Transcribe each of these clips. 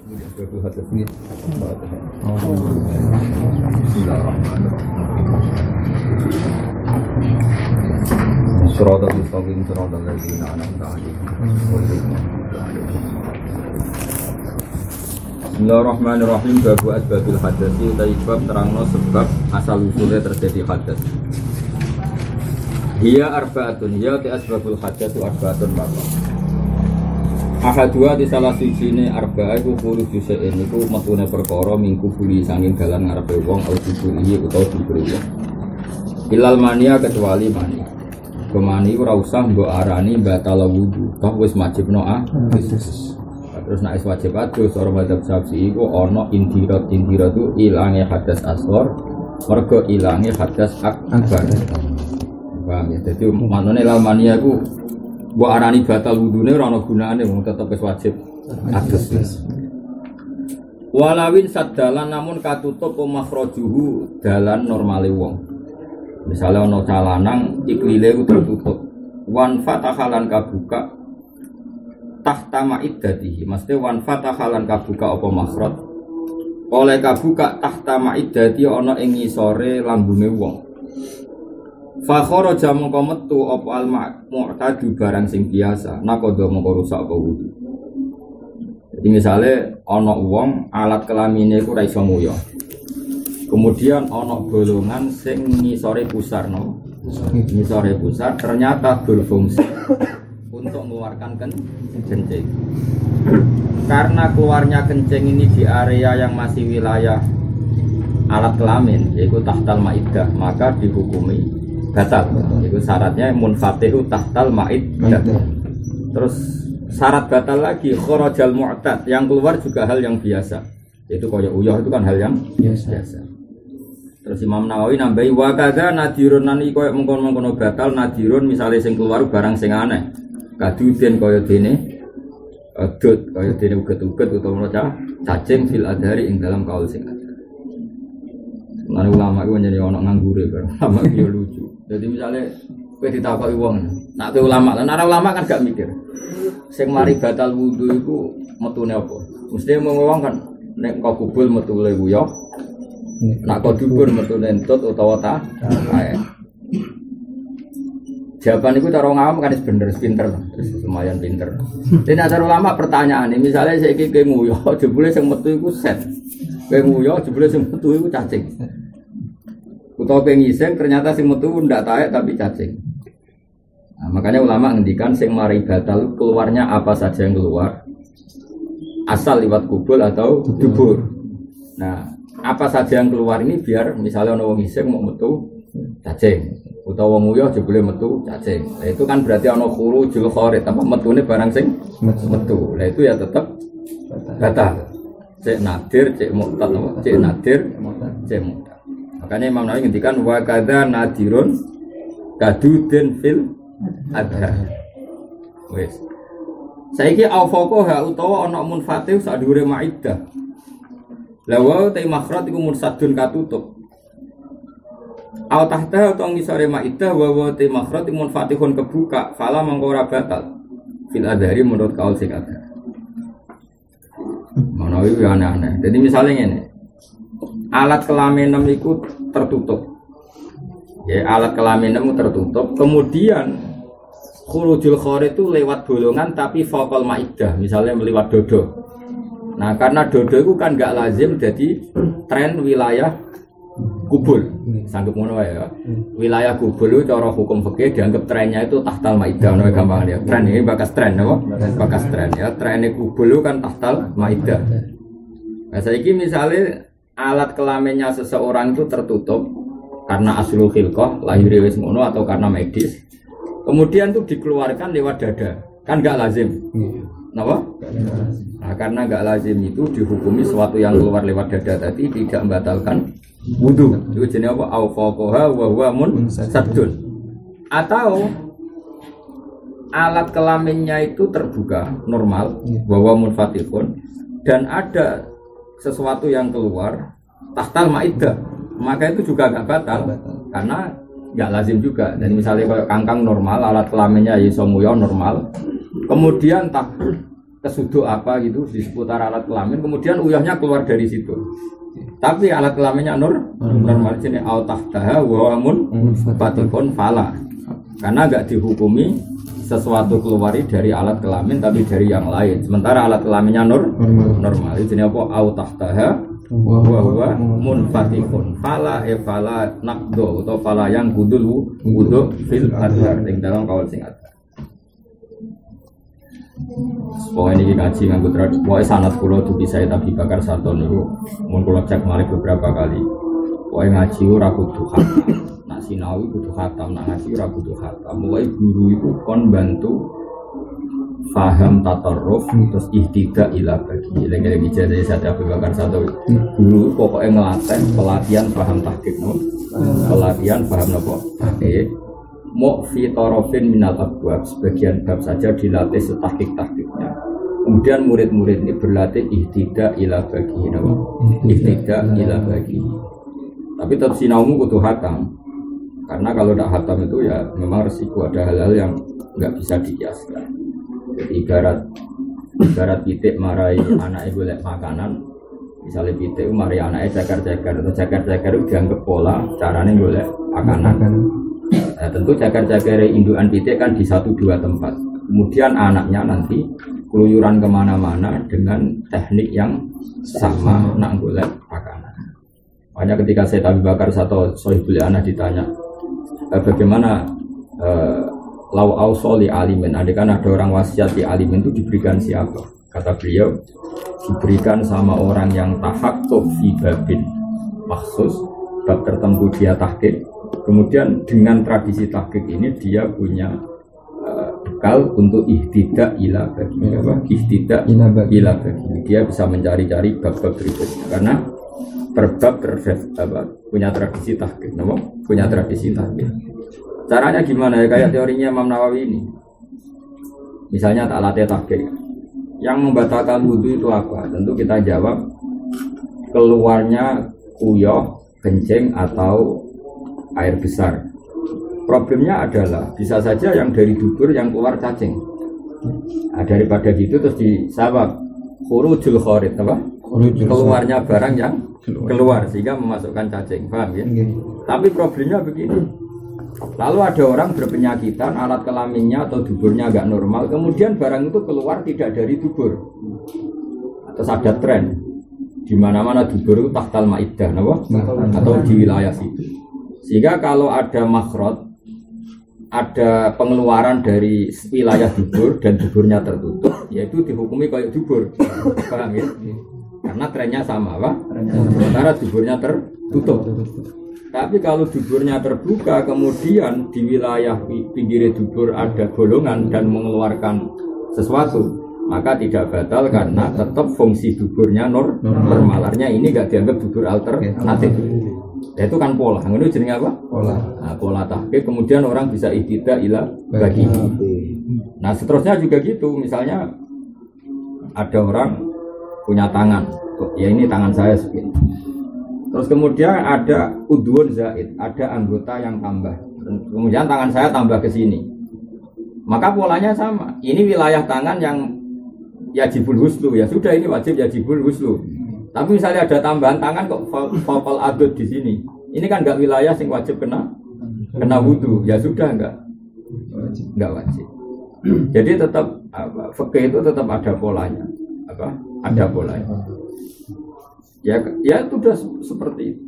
Suratul mustaqim suratul ladzina an'amta 'alaihim. Bismillahirrahmanirrahim. Babu asbabil hadasi utawi bab terangno sebab asal usulnya terjadi hadas. Hiya arba'atun hiya ti asbabul hadas arba'atun maka. Ahadua di salah sijine arba'a iku khuruj syai'in iku metune perkara minggu buli sanging dalan ngarepe wong au dibuli utawa dibuli. Ilal mania kecuali mani. Kemani ora usah mbok arani batal wudu. Toh wis wajib no'a. Terus nek wis wajib adus ora madzhab Syafi'i iku ana indirat tu ilange hadas asghar, mergo ilange hadas akbar. Paham ya? Dadi manane ilal mania iku mbok arani batal wudune ora ana gunane wong tetep wis wajib adus. Walawin sadalan namun katutup makhrajuhu dalan normale wong. Misalnya ono calanang iklile ku tertutup. Wan fatahalan kabuka tahta ma'iddatihi. Maksudnya wan fatahalan kabuka apa makhraj. Oleh kabuka tahta ma'iddati ono ing ngisore lambune wong. Fa kharaja mongko metu apa al mu'tadu barang sing biasa. Nakodo mongko rusak apa wudu. Jadi misalnya ono wong alat kelamine ku ra iso nguyah. Kemudian ono bolongan sing ngisore pusar no. Ngisore pusar ternyata berfungsi untuk mengeluarkan kencing. Karena keluarnya kencing ini di area yang masih wilayah alat kelamin yaitu tahtal maidah, maka dihukumi batal. Itu syaratnya munfatihu tahtal maidah. Terus syarat batal lagi kharajal mu'tad, yang keluar juga hal yang biasa. Yaitu kaya uyah itu kan hal yang biasa. Terus Imam Nawawi nambahi wa kadza nadirun nani koyo mengkon-mengkon batal nadirun misale sing keluar barang sing aneh. Kaduden koyo dene adut koyo dene uget-uget utawa cacing fil adhari ing dalam kaul sing ada. Lan ulama iku njenenge ana nganggure kan. Ulama yo lucu. Jadi misale kowe ditakoki wong, nek kowe ulama, lan ora ulama kan gak mikir. Sing mari batal wudu iku metune apa? Mesti ngomong kan nek kok kubul metu le uyah. Nak kau dubur metu nentut utawa ta? Jawaban itu cara ngawam kan bener, pinter, terus lumayan pinter. Jadi ada ulama pertanyaan ini, misalnya saya kiki nguyah, jebule sing metu iku set, nguyah jebule sing metu iku cacing. Utawa pengiseng ternyata sing metu ndak taek tapi cacing. Nah, makanya ulama ngendikan sing mari batal keluarnya apa saja yang keluar, asal liwat kubul atau dubur. Nah, apa saja yang keluar ini biar misalnya ono wong iseng mau metu cacing utawa wong uyah jebule metu cacing. Nah, itu kan berarti ono khurujul kharij, apa metune barang sing metu. Nah, itu ya tetap batal. Cek nadir, cek mu'tad, cek nadir, cek mu'tad. Makanya Imam Nawawi ngendikan wa kadza nadirun kaduden fil adha. Wes. Saiki aufaqaha utawa ana munfatih sak dhuwure maidah. Lawa ta makhraj iku mursadun katutup. Au tahta utawa ngisore maidah wa ta makhraj munfatihun kebuka, fala mangko ora batal. Fil adhari menurut kaul sing ada. Manawi aneh-aneh. Jadi misalnya ngene. Alat kelamin iku tertutup. Ya, alat kelamin tertutup, kemudian khurujul kharij itu lewat bolongan tapi faqal maidah, misalnya lewat dodo. Nah, karena dodo itu kan gak lazim jadi tren wilayah kubul. Sanggup ngono ya. Wilayah kubul itu cara hukum fikih dianggap trennya itu tahtal maidah, ngono gampang ya. Tren ini bakas tren apa? Bakas tren ya. Trennya kubul itu kan tahtal maidah. Nah, saiki misalnya alat kelaminnya seseorang itu tertutup karena aslul khilqah, lahir wis ngono atau karena medis. Kemudian itu dikeluarkan lewat dada. Kan gak lazim. Kenapa? Nah, karena gak lazim itu dihukumi sesuatu yang keluar lewat dada tadi tidak membatalkan wudu. Itu jenis apa? Aufaqaha wa huwa munsadun. Atau alat kelaminnya itu terbuka normal, wa huwa munfatihun, dan ada sesuatu yang keluar tahtal maidah, maka itu juga gak batal karena gak lazim juga. Jadi misalnya kalau kangkang normal, alat kelaminnya iso nguyah normal. Kemudian kesuduk apa gitu di seputar alat kelamin, kemudian uyahnya keluar dari situ. Tapi alat kelaminnya normal sini autahtaha wa munfatikun fala. Karena enggak dihukumi sesuatu keluari dari alat kelamin tapi dari yang lain. Sementara alat kelaminnya normal. Ini apa autahtaha wa munfatikun fala fala naqdo atau fala yang wudu fil adhar ing dalam kaul sing adhar. Pokoknya ini ngaji nganggo tradisi. Pokoknya sanad kula dugi saya Abi Bakar Sato niku mun kula cek malih beberapa kali. Pokoknya ngaji ora kudu khatam. Nak sinau kudu khatam, nak ngaji ora kudu khatam. Pokoknya guru itu kon bantu faham tatarruf terus ihtidak ila bagi. Lagi-lagi jadi saya Abi Bakar Sato. Guru pokoknya ngelatih pelatihan paham tahqiq no. Pelatihan paham napa? Tahqiq. Fi tarafin minal abwab, sebagian bab saja dilatih setahqiq-tahqiqnya. Kemudian murid-murid ini berlatih ihtidak ila bagi, ihtidak ila bagi. Tapi tetap sinaumu kudu hatam. Karena kalau tidak hatam itu ya memang resiko, ada hal-hal yang nggak bisa dikiaskan. Jadi ibarat pitik marai anaknya golek makanan, misalnya pitik marai anaknya cakar-cakar atau cakar-cakar itu dianggap pola caranya golek makanan. Nah, tentu jagar-jagar indukan pitik kan di 1-2 tempat. Kemudian anaknya nanti keluyuran kemana-mana dengan teknik yang sama nak golek makanan. Makanya ketika saya Abi Bakar Sato Sohibul Anak ditanya bagaimana lau ausoli alimin, kan ada orang wasiat di alimin itu diberikan siapa? Kata beliau diberikan sama orang yang tahaqquf fi babin maksus, bab tertentu dia tahqiq. Kemudian dengan tradisi tahqiq ini dia punya bekal untuk ihtidak ila bagi, ihtidak ila bagi. Dia bisa mencari-cari bab-bab berikutnya karena per bab punya tradisi tahqiq, punya tradisi tahqiq. Caranya gimana ya? Kayak teorinya Imam Nawawi ini. Misalnya tak latih tahqiq. Yang membatalkan wudu itu apa? Tentu kita jawab keluarnya kuyuh, kencing atau air besar. Problemnya adalah bisa saja yang dari dubur yang keluar cacing. Nah, daripada gitu terus disabab khurujul kharid apa? Keluarnya barang yang keluar sehingga memasukkan cacing, paham ya? Tapi problemnya begini. Lalu ada orang berpenyakitan alat kelaminnya atau duburnya agak normal, kemudian barang itu keluar tidak dari dubur. Terus ada tren di mana-mana dubur itu tahtal maidah, atau di wilayah situ. Sehingga kalau ada makhraj, ada pengeluaran dari wilayah dubur dan duburnya tertutup, yaitu dihukumi kayak dubur, paham ya? Karena trennya sama, Pak. Sementara duburnya tertutup. Tapi kalau duburnya terbuka, kemudian di wilayah pinggir dubur ada bolongan dan mengeluarkan sesuatu, maka tidak batal karena tetap fungsi duburnya normalnya ini nggak dianggap dubur alternatif. Ya, itu kan pola. Ini jenenge apa? Pola. Nah, pola tahqiq kemudian orang bisa ihtidak ila bagi. Nah, seterusnya juga gitu. Misalnya ada orang punya tangan. Ya ini tangan saya segini. Terus kemudian ada udhun zaid, ada anggota yang tambah. Kemudian tangan saya tambah ke sini. Maka polanya sama. Ini wilayah tangan yang yajibul huslu. Ya sudah ini wajib yajibul huslu. Tapi misalnya ada tambahan tangan kok faqal adud di sini. Ini kan enggak wilayah yang wajib kena wudu. Ya sudah enggak wajib. Jadi tetap fikih itu tetap ada polanya. Ada polanya. Ya itu sudah seperti itu.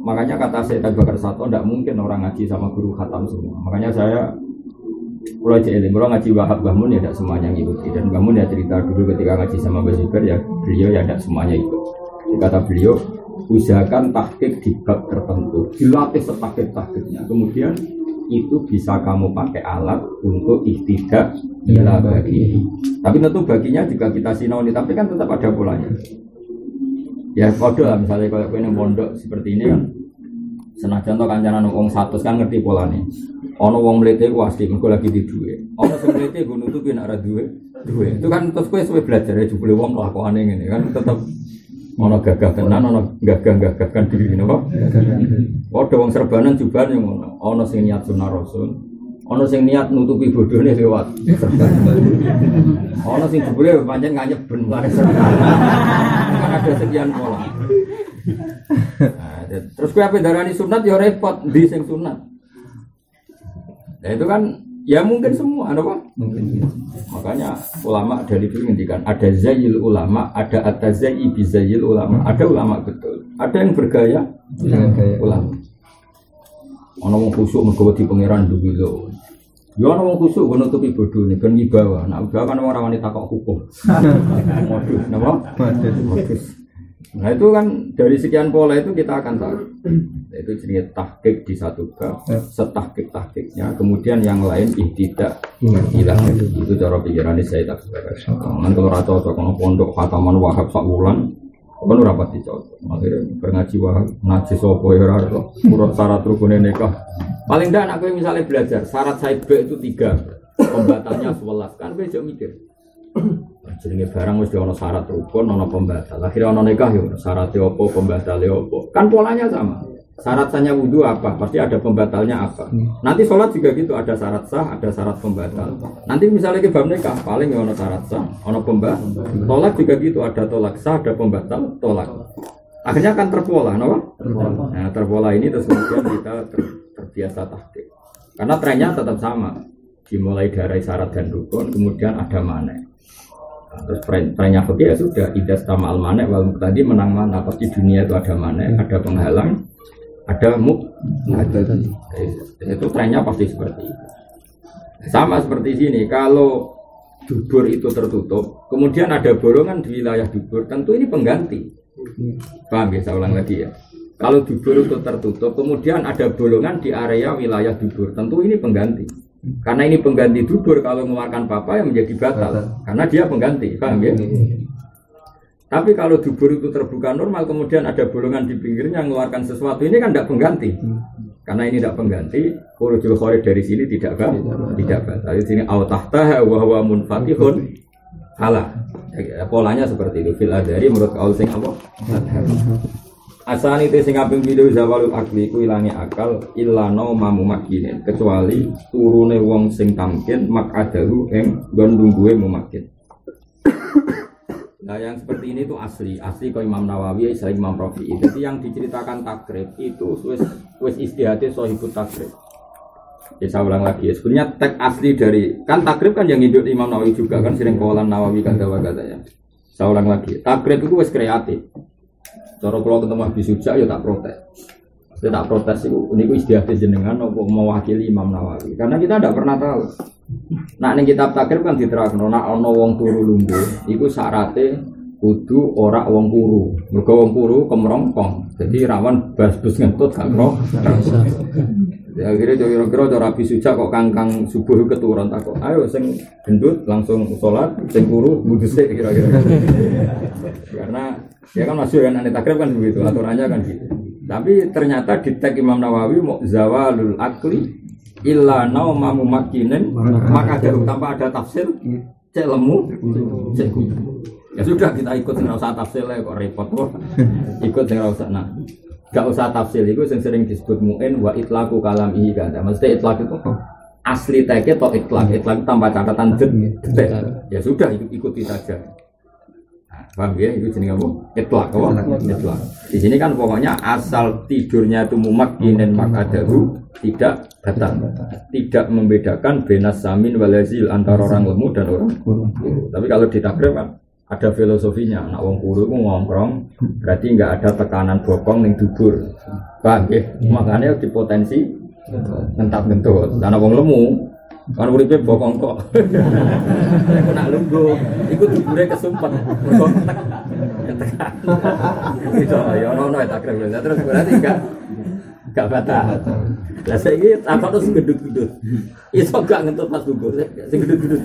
Makanya kata saya Abi Bakar Sato tidak mungkin orang ngaji sama guru khatam semua. Makanya saya mulai ngaji Wahab Bahmun ya tidak semuanya ngikuti. Dan Bahmun ya cerita dulu ketika ngaji sama Mbak Zubair ya beliau ya tidak semuanya ikut. Kata beliau usahakan tahqiq di bab tertentu, dilatih setahqiq-tahqiqnya. Kemudian itu bisa kamu pakai alat untuk ihtidak ila bagi. Tapi tentu baginya juga kita sinauni, tapi kan tetap ada polanya. Ya kode lah misalnya kalau kau pondok seperti ini kan, senajan to kancanan wong 100 kan ngerti polanya. Ono wong mlete ku asli mergo lagi di duwe. Ono sing mlete go nutupi nek ora duwe. Itu kan terus kowe suwe belajar ya jebule wong lakone ngene kan tetep ono gagah tenan, ono gagah-gagahkan diri napa. Padha wong serbanan juban yo ngono. Ono sing niat sunah rasul. Ono sing niat nutupi bodhone lewat. Ono sing jebule pancen nganyep ben wae. Kan ada sekian pola. Nah, terus kowe ape darani sunat ya repot ndi sing sunat. Nah itu kan ya mungkin semua ada apa? Mungkin. Makanya ulama dari dulu ngendikan ada zayyil ulama, ada atazayyi bi zayyil ulama. Ada ulama betul. Ada yang bergaya dengan gaya ulama. Ana wong khusuk mergo wedi pangeran duwilo. Ya ana wong khusuk ngono nutupi bodhone ben ngibawa. Nek uga kan ora wani takok hukum. Modus, napa? Modus. Nah itu kan dari sekian pola itu kita akan tahu. Itu jenis tahqiq di satu bab, setahqiq-tahqiqnya. Kemudian yang lain ihtidak hilang. Itu cara pikirannya saya tak sebagai. Kan kalau rata kalau pondok khataman wahab sak wulan, kan ora pati cocok. Akhirnya berngaji wahab, najis apa ya ora urut syarat rukune nikah. Paling ndak aku misalnya belajar syarat saibah itu 3, pembatalnya 11. Kan kowe jek mikir. Jenenge barang mesti ana syarat rukun, ana pembatal. Akhirnya ana nikah yo syaratnya apa, pembatalnya apa. Kan polanya sama. Syaratnya wudu apa? Pasti ada pembatalnya apa. Nanti sholat juga gitu, ada syarat sah, ada syarat pembatal. Nanti misalnya ke bab nikah, paling ya ana syarat sah, ana pembatal. Tolak juga gitu, ada tolak sah, ada pembatal, tolak. Akhirnya kan terpola, no? Nah, terpola ini terus kemudian kita terbiasa tahqiq. Karena trennya tetap sama. Dimulai dari syarat dan rukun, kemudian ada mane. Terus trennya fikih ya sudah idas sama al-mane wal tadi menang mana pasti dunia itu ada mane, ada penghalang, ada itu trennya pasti seperti itu. Sama seperti sini kalau dubur itu tertutup, kemudian ada bolongan di wilayah dubur, tentu ini pengganti. Paham ya? Saya ulang lagi ya. Kalau dubur itu tertutup, kemudian ada bolongan di area wilayah dubur, tentu ini pengganti. Karena ini pengganti dubur, kalau mengeluarkan papa yang menjadi batal, karena dia pengganti, paham ya? Tapi kalau dubur itu terbuka normal, kemudian ada bolongan di pinggirnya yang mengeluarkan sesuatu, ini kan tidak pengganti. Karena ini tidak pengganti, khurujul kharij dari sini tidak batal. Di sini autahtaha wa huwa munfatihun salah. Polanya seperti itu. Fil adari menurut kaul sing apa? Asani te sing kaping pindho zawalul akli ku ilange akal illa nauma mumakkinin kecuali turune wong sing tamkin makadahu ing nggon lungguhe mumakkin. Nah yang seperti ini itu asli kok Imam Nawawi, Imam Rafi'i. Jadi yang diceritakan takrib itu wis istihate sahibut takrib. Ya saya ulang lagi ya, sebenarnya teks asli dari kan takrib kan yang hidup Imam Nawawi juga kan sering kawalan Nawawi kata-katanya. Saya ulang lagi, takrib itu wis kreatif. Cara kalau ketemu Habis Suja ya tak protes. Saya tak protes itu istihate jenengan apa mewakili Imam Nawawi. Karena kita tidak pernah tahu. Nah ning kitab takrib kan diterangno nek ana wong turu lungguh iku syarate kudu ora wong kuru. Mergo wong kuru kemrongkong. Jadi rawan bas-bus ngentut gak kro. Ya kira cara Habis Suja kok kangkang subuh keturun tak kok. Ayo sing gendut langsung salat, sing kuru buduse kira-kira. Karena ya kan masuk kan aneh takrib kan begitu, aturannya kan gitu. Tapi ternyata di teks Imam Nawawi mau zawalul akli illa nauma mumakkinin maka tanpa ada tafsir cek lemu cek kudu. Ya sudah kita ikut nggak usah tafsir lah kok repot kok. Ikut nggak usah nah. Gak usah tafsir itu yang sering disebut mu'in wa itlaku kalam ihi kan. Maksudnya itlak itu asli teke atau itlak tanpa catatan detik. Ya sudah ikuti saja. Paham ya? Itu jenis apa? Itlak apa? Itlak. Di sini kan pokoknya asal tidurnya itu mumakkinin makadahu tidak batal. Tidak membedakan benas samin walazil antara orang lemu dan orang kuru. Tapi kalau di takrib kan ada filosofinya. Nak wong kuru itu ngongkrong berarti enggak ada tekanan bokong ning dubur. Paham ya? Makanya dipotensi ngentap-ngentut. Karena wong lemu kan uripe bokong kok. Nek nak lungguh, iku dubure kesumpet. Mergo tekan. Itu ya ono takrib. Terus berarti enggak batal. Lah saiki apa terus gedut-gedut. Iso gak ngentut pas lungguh. Sing gedut-gedut.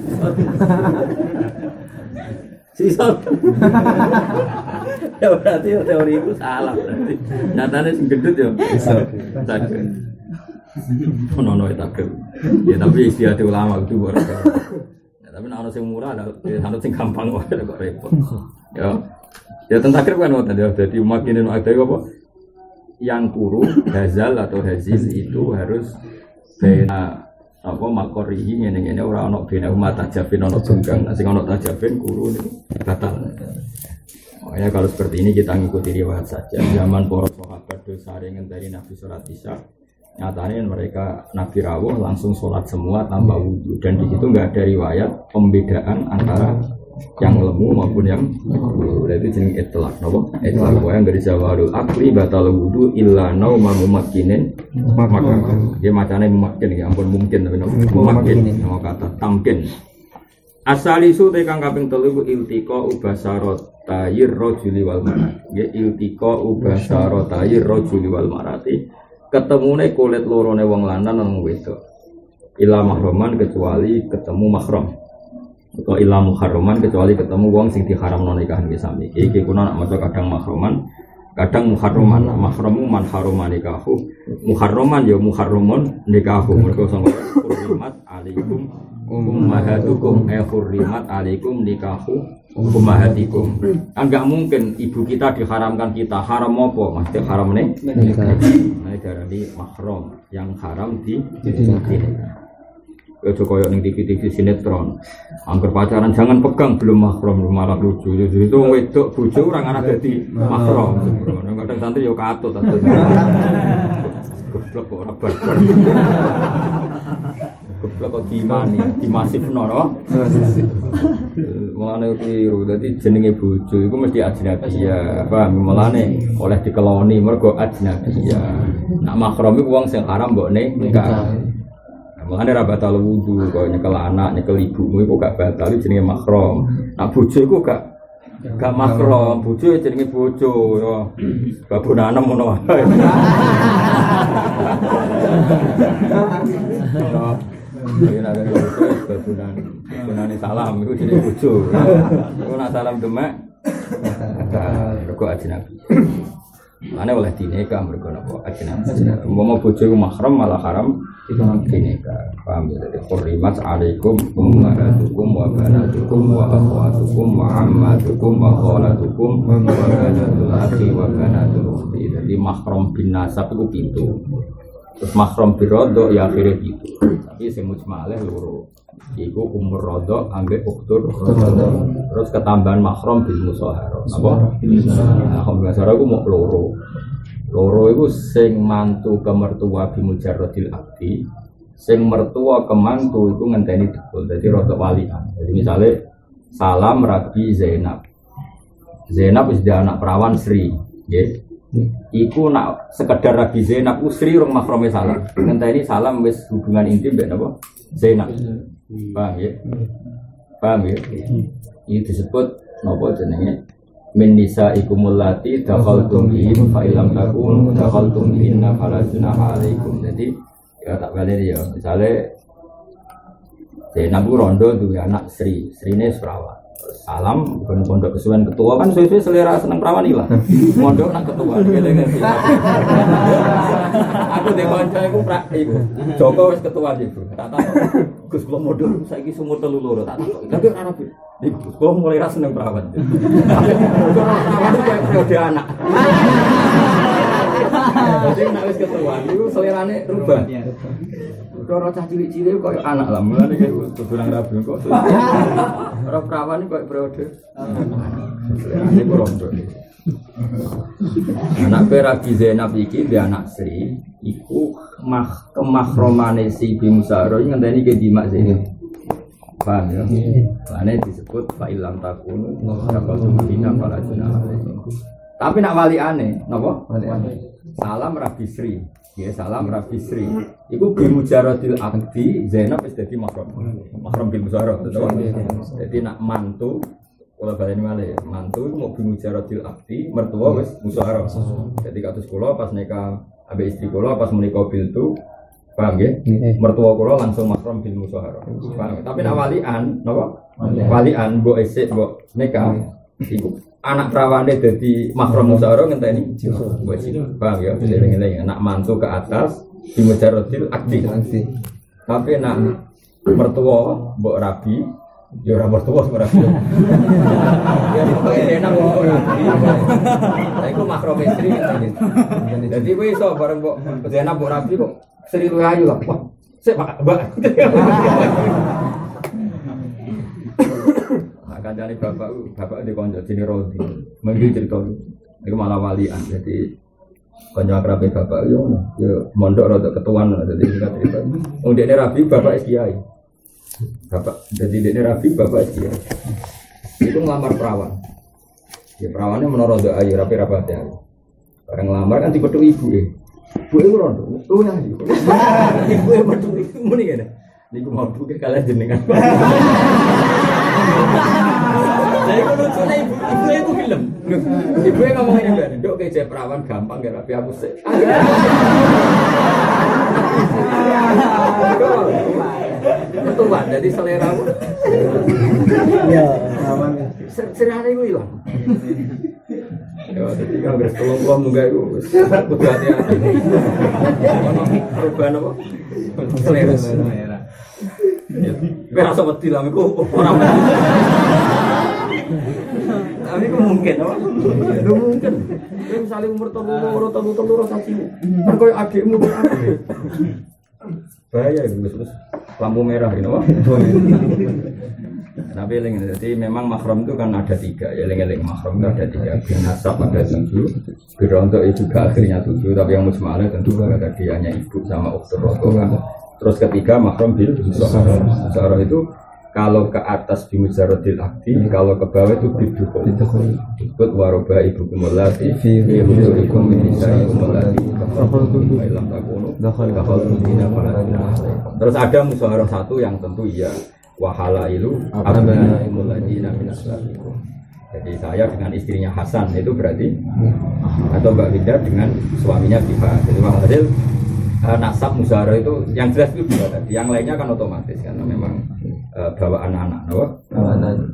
Sisa. Ya berarti teori itu salah berarti. Nyatane sing gedut ya iso. Ono takrib. Ya tapi istiadat ulama itu luar biasa. Ya tapi nek ana sing murah ada sing gampang wae kok repot. Ya. Ya tentang takrib kan ngoten ya dadi makinin ada apa? Yang kuru, hazal atau hazil itu harus bena apa makorihi ngene-ngene ora ana bene umat tajabin ana tunggang sing ana tajabin kuru niku batal. Makanya kalau seperti ini kita ngikuti riwayat saja. Zaman para sahabat dosare ngenteni Nabi salat Isya, nyatanya mereka Nabi rawuh langsung sholat semua tanpa wudhu dan di situ nggak ada riwayat pembedaan antara yang lemu maupun yang wudhu. Itu jenis itlaq, nopo? Itlaq yang dari zawalul akli batal wudhu illa nauma mumakkinin maka dia macamnya mumakkin ya ampun mungkin tapi mumakkin nama kata tamkin. Asalisu tekang kaping 3 iltiqa ubasarotayir rajuli wal mar'ati. Ya iltiqa ubasarotayir rajuli wal mar'ati. Ketemune kulit lorone wong lanang lan wedok. Ila mahroman kecuali ketemu mahram. Atau ila muharraman kecuali ketemu wong sing diharamno nikahan ki sami. Iki kuna nak maca kadang mahroman, kadang muharraman. Mahramu man harama nikahu. Muharraman ya muharramun nikahu. Mergo sangko hurmat alaikum ummahatukum hurrimat alaikum nikahu ummahatikum. Enggak mungkin ibu kita diharamkan kita haram apa? Mesti haram nih. Nah, darani mahram yang haram di nikah. Ojo koyo ning TV-TV sinetron. Angger pacaran jangan pegang belum mahram malah lucu. Itu wedok bojo ora ana dadi mahram. Kadang santri yo katut atau. Goblok kok ora barbar. Goblok kok dimasifno ro. Mulane keliru. Dadi jenenge bojo iku mesti ajnabiyah. Paham? Mulane oleh dikeloni mergo ajnabiyah. Nak mahram iku wong sing haram mbokne nikah. Mulane ra batal wudu, kok nyekel anak, nyekel ibumu iku gak batal jenenge mahram. Nak bojo iku gak mahram, bojo jenenge bojo ya. Babonanem ngono wae. Ya nek babonane salam iku jenenge bojo. Iku nak salam demek kok ajnabi. Mane oleh dinikah mergo napa ajnabi. Umpama bojo iku mahram malah haram dinikah. Paham ya? Jadi hurrimat alaikum ummahatukum wa banatukum wa akhwatukum wa ammatukum wa khalatukum wa banatul akhi wa banatul ukhti. Jadi mahram bin nasab iku pintu. Terus mahram birodok ya akhirnya gitu. Tapi sing mujmaleh loro. Iku umur rodok ambek uktur. Terus ketambahan mahram bil musahara. Apa? Mahram bil musahara iku mok loro. Loro iku sing mantu ke mertua bimujarradil abdi, sing mertua ke mantu iku ngenteni debul. Dadi rodok walian. Jadi misalnya salam Rabi Zainab. Zainab wis dia anak perawan Sri, nggih. Iku nak sekedar Rabi Zainab ku Sri rong mahrame salam. Ngenteni salam wis hubungan intim mbek napa? Zainab. Paham ya? Paham ya? Ini disebut napa jenenge? Min nisaikumul lati dakhaltum bihim fa illam takun dakhaltum bihinna fala junaha alaikum. Jadi ya tak balik ya. Misale Zainab rondo duwe anak Sri, Srine perawan. Salam bukan pondok kesuwen ketua kan sesuai selera seneng perawan ilah. Pondok nak ketua ngene. Aku de kanca iku prak iku. Joko wis ketua iku. Tak tak Gus kula modal saiki sumur 3 loro tak tak. Tapi ora rapi. Gus kula mulai ra seneng perawan. Perawan itu kayak periode anak. Jadi nek wis ketua iku selerane rubah. Cara cah cilik-cilik koyo anak lah, mulane kaya tuduran rabi kok. Ora perawan koyo periode. Ini rondo. Anak Rabi Zainab iki dia anak Sri, iku kemahromane si Bimsaro ngenteni ke Dimak Zainab. Paham ya? Lane disebut fa ilam takun naqatum bina fala junah. Tapi nak waliane, napa? Waliane. Salam Rabi Sri. Ya salam Rabi Sri. Iku bimujaradil abdi Zainab wis dadi mahram. Mahram bil musyawarah, dadi nak mantu kula baleni malih, mantu mau bimujaradil abdi, mertua wis musyawarah. Dadi kados kula pas nikah ambek istri kula pas menika biltu, paham nggih? Mertua kula langsung mahram bil musyawarah. Paham? Tapi nak walian, napa? Walian mbok isik mbok nikah iku anak perawane dadi mahram musyawarah ngenteni wis paham ya eling-eling anak mantu ke atas di mujaradil akdi. Tapi nak mertua mbok rabi ya ora mertua rabi. Ya kok enak mbok rabi. Lah iku mahram istri ngenteni. Dadi kowe iso bareng mbok Zainab mbok rabi kok Sri luwih ayu lah. Sik Pak, Mbak. Kancane bapak di konco jenenge Rodi. Mengki cerita iku malah walian. Jadi kanca akrabe bapak yo mondok rada ketuan dadi cerita. Wong dekne rabi bapak kiai. Bapak dadi dekne rabi bapak kiai. Itu ngelamar perawan. Ya perawannya menurut doa ayu rapi rapat ya. Orang ngelamar kan dipethuk ibu ibu rondo. Oh ya ibu. Ibu pethuk ibu muni ngene. Niku mau pikir kalian jenengan. Jadi kalau lucunya ibu itu film. Ibu yang ngomong ini kan, dok kayak perawan gampang gak tapi aku sih. Ketuan, jadi selera aku. Iya, perawan. Serahnya itu hilang. Ya, jadi kan beres tolong munggah itu. Kudu hati-hati. Perubahan apa? Selera. Rasa wedi lah iku ora tapi itu mungkin apa? Itu mungkin. Misalnya umur telu saksi. Kan koyo adikmu bahaya itu terus lampu merah gitu apa? Tapi jadi memang mahram itu kan ada 3 ya eling-eling mahram itu ada 3 bin nasab ada 7 berontok itu juga akhirnya 7 tapi yang musmalah tentu ada dia hanya ibu sama ukhtur roto. Terus ketiga mahram bil musyawarah itu kalau ke atas di mujarodil akdi, kalau ke bawah itu bidukul ikut warobah ibu kumulati ibu minisai kumulati ilam takunu terus ada musyawarah 1 yang tentu iya wahala ilu abna imulati naminaslabikum. Jadi saya dengan istrinya Hasan itu berarti atau Mbak Winda dengan suaminya Bifa. Jadi hasil nasab musyawarah itu yang jelas itu 2 tadi. Yang lainnya kan otomatis karena memang bawaan anak,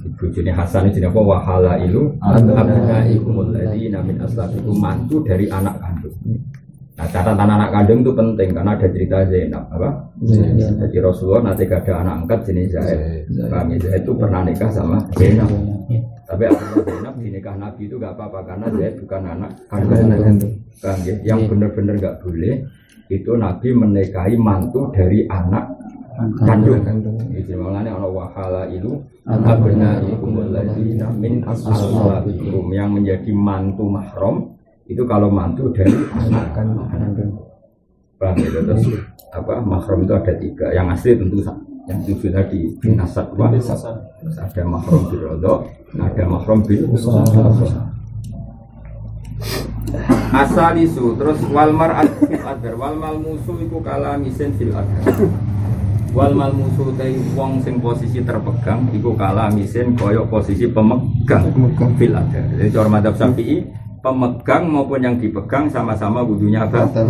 ibu jenis Hasan ini jenis apa? Wahala ilu abnaikumul ladzina min aslabikum, mantu dari anak kandung. Nah catatan anak kandung itu penting karena ada cerita Zainab apa? Jadi Rasulullah nanti ada anak angkat jenis Zaid. Kami Zaid itu pernah nikah sama Zainab. Tapi akhirnya Zainab di nikah Nabi itu gak apa-apa karena Zaid bukan anak kandung. Yang benar-benar gak boleh itu Nabi menikahi mantu dari anak kandung. Jadi makanya ana wahala itu abnaikumul ladzina min aslabikum, yang menjadi mantu mahram itu kalau mantu dari anak kandung. Paham ya? Terus apa mahram itu ada 3. Yang asli tentu yang 7 tadi nasab wa terus ada mahram bil rodha, ada mahram bil asalisu. Terus wal mar'at fil adhar wal mal musu iku kala misen fil adhar. Wal mal musu te wong sing posisi terpegang iku kala misen koyok posisi pemegang fil adhar. Jadi cara madzhab Syafi'i pemegang maupun yang dipegang sama-sama wudunya batal.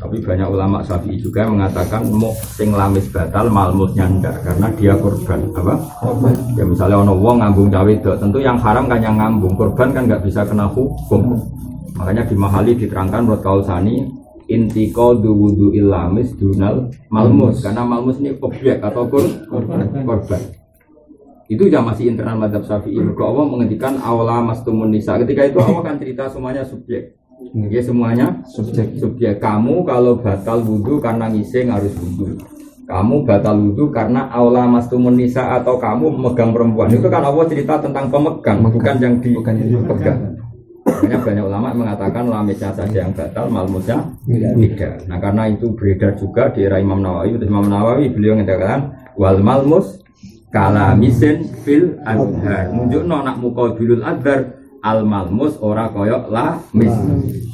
Tapi banyak ulama Syafi'i juga mengatakan mau sing lamis batal malmusnya ndak karena dia korban apa? Ya misalnya ono wong ngambung cawe dok, tentu yang haram kan yang ngambung, korban kan nggak bisa kena hukum. Makanya di Mahali diterangkan menurut Kausani intiqadu wudu'il lamis dunal malmus, karena malmus ini objek atau korban. Itu ya masih internal madzhab Syafi'i. Allah menghentikan awla mastumun nisa. Ketika itu Allah kan cerita semuanya subjek. Ya semuanya subjek. Kamu kalau batal wudu karena ngising harus wudu. Kamu batal wudu karena aula mastumun nisa atau kamu memegang perempuan. Itu kan Allah cerita tentang pemegang, bukan yang dipegang. Makanya banyak ulama mengatakan lamisnya saja yang batal, malmusnya tidak. Nah karena itu beredar juga di era Imam Nawawi. Imam Nawawi beliau mengatakan wal malmus kalamisin fil adhar. Munjukno nak muqabilul adhar al malmus ora koyok lamis.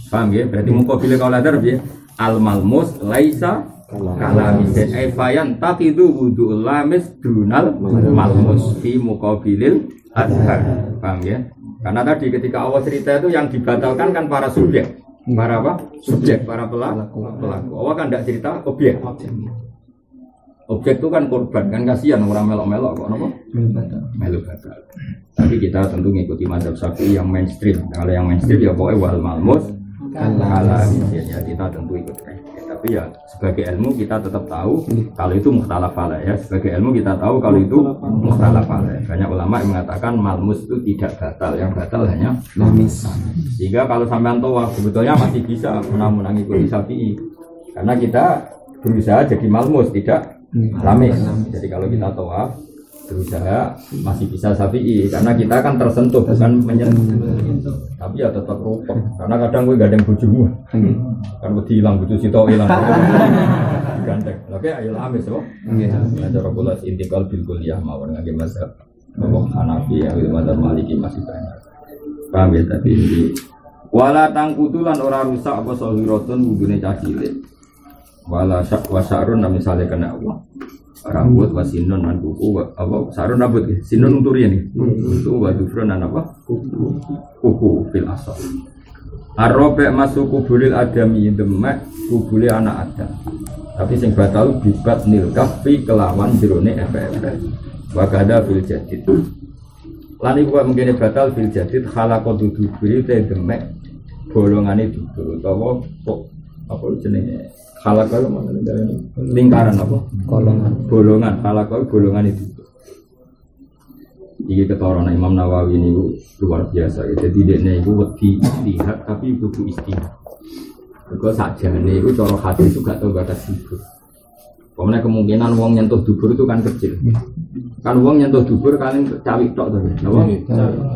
Paham ya? Berarti muqabilul adhar ya. Al malmus laisa kalamisin fayan taqidu wudu'ul lamis dunal malmus fi muqabilil adhar. Paham ya? Karena tadi ketika Allah cerita itu yang dibatalkan kan para subjek. Para apa? Subjek, para pelaku. Allah kan tidak cerita objek. Objek itu kan korban, kan kasihan orang melok-melok kok nopo? Melok batal. Tapi kita tentu ngikuti mazhab Syafi'i yang mainstream. Kalau yang mainstream ya pokoknya wal malmus ala ya kita tentu ikut. Tapi ya sebagai ilmu kita tetap tahu kalau itu mukhtalaf alaih ya. Sebagai ilmu kita tahu kalau itu mukhtalaf alaih. Banyak ulama yang mengatakan malmus itu tidak batal, yang batal hanya lamis. Sehingga kalau sampean tahu sebetulnya masih bisa menangani ikuti Syafi'i. Karena kita berusaha jadi malmus, tidak lamis. Jadi kalau kita tawaf berusaha masih bisa syafi'i karena kita kan tersentuh bukan menyentuh. Tapi ya tetap rupok karena kadang gue gandeng bojomu. Kan wedi hilang bojo sitok hilang. Gandeng. Oke, ayo lamis yo. Nggih. Nah, cara kula intikal bil kuliah mawon ngangge mazhab Hanafi ya mazhab Maliki masih banyak. Paham ya tadi ini. Wala tangkutulan ora rusak apa sahiratun wudune cah cilik. Wala syak wasarun misale kena Allah. Rambut wasinun dan kuku apa sarun rambut ya sinun untuk ini itu wadufron dan apa kuku fil asal arrobe masuk kubulil adami demek kubuli anak adam tapi sing batal bibat nil kafi kelawan jerone efek wakada fil jadid lan iku mungkin batal fil jadid khalaqatu duburi te demek bolongane dubur utawa kok apa jenenge halakal mana lingkaran apa? Bolongan. Halakal bolongan itu. Ini ketara Imam Nawawi ini luar biasa. Jadi dia itu wedi istihad tapi butuh istihad. Kalau saja ini itu cara hadis itu gak tahu batas dubur. Pokoknya kemungkinan uang nyentuh dubur itu kan kecil. Kan uang nyentuh dubur kalian cawik tok tuh.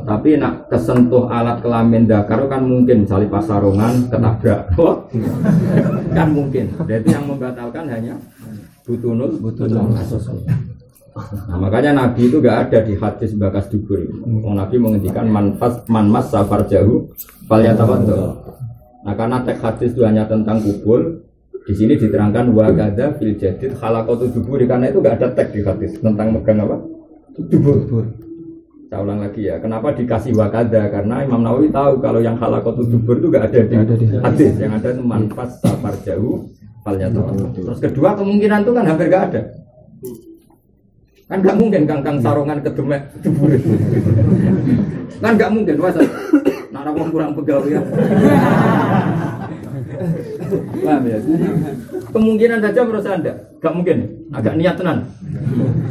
Tapi nak kesentuh alat kelamin dakar kan mungkin misalnya pas sarungan ketabrak. Kan mungkin. Jadi yang membatalkan hanya butunul asos. Nah, makanya Nabi itu gak ada di hadis bakas dubur. Nabi menghentikan manmas safar jauh falyatawaddo. Nah karena teks hadis itu hanya tentang kubul. Di sini diterangkan wagada fil jadid khalaqatu dubur karena itu enggak ada teks di hadis tentang megang apa? Dubur. Saya ulang lagi ya. Kenapa dikasih wagada? Karena Imam Nawawi tahu kalau yang khalaqatu dubur itu enggak ada di hadis. Yang ada itu manfas safar jauh falyatawaddo. Terus kedua kemungkinan itu kan hampir enggak ada. Kan enggak mungkin kangkang sarungan kedemek dubur. Kan enggak mungkin masa nara wong kurang pegawai. Paham ya? Kemungkinan saja menurut Anda gak mungkin, agak niat tenan.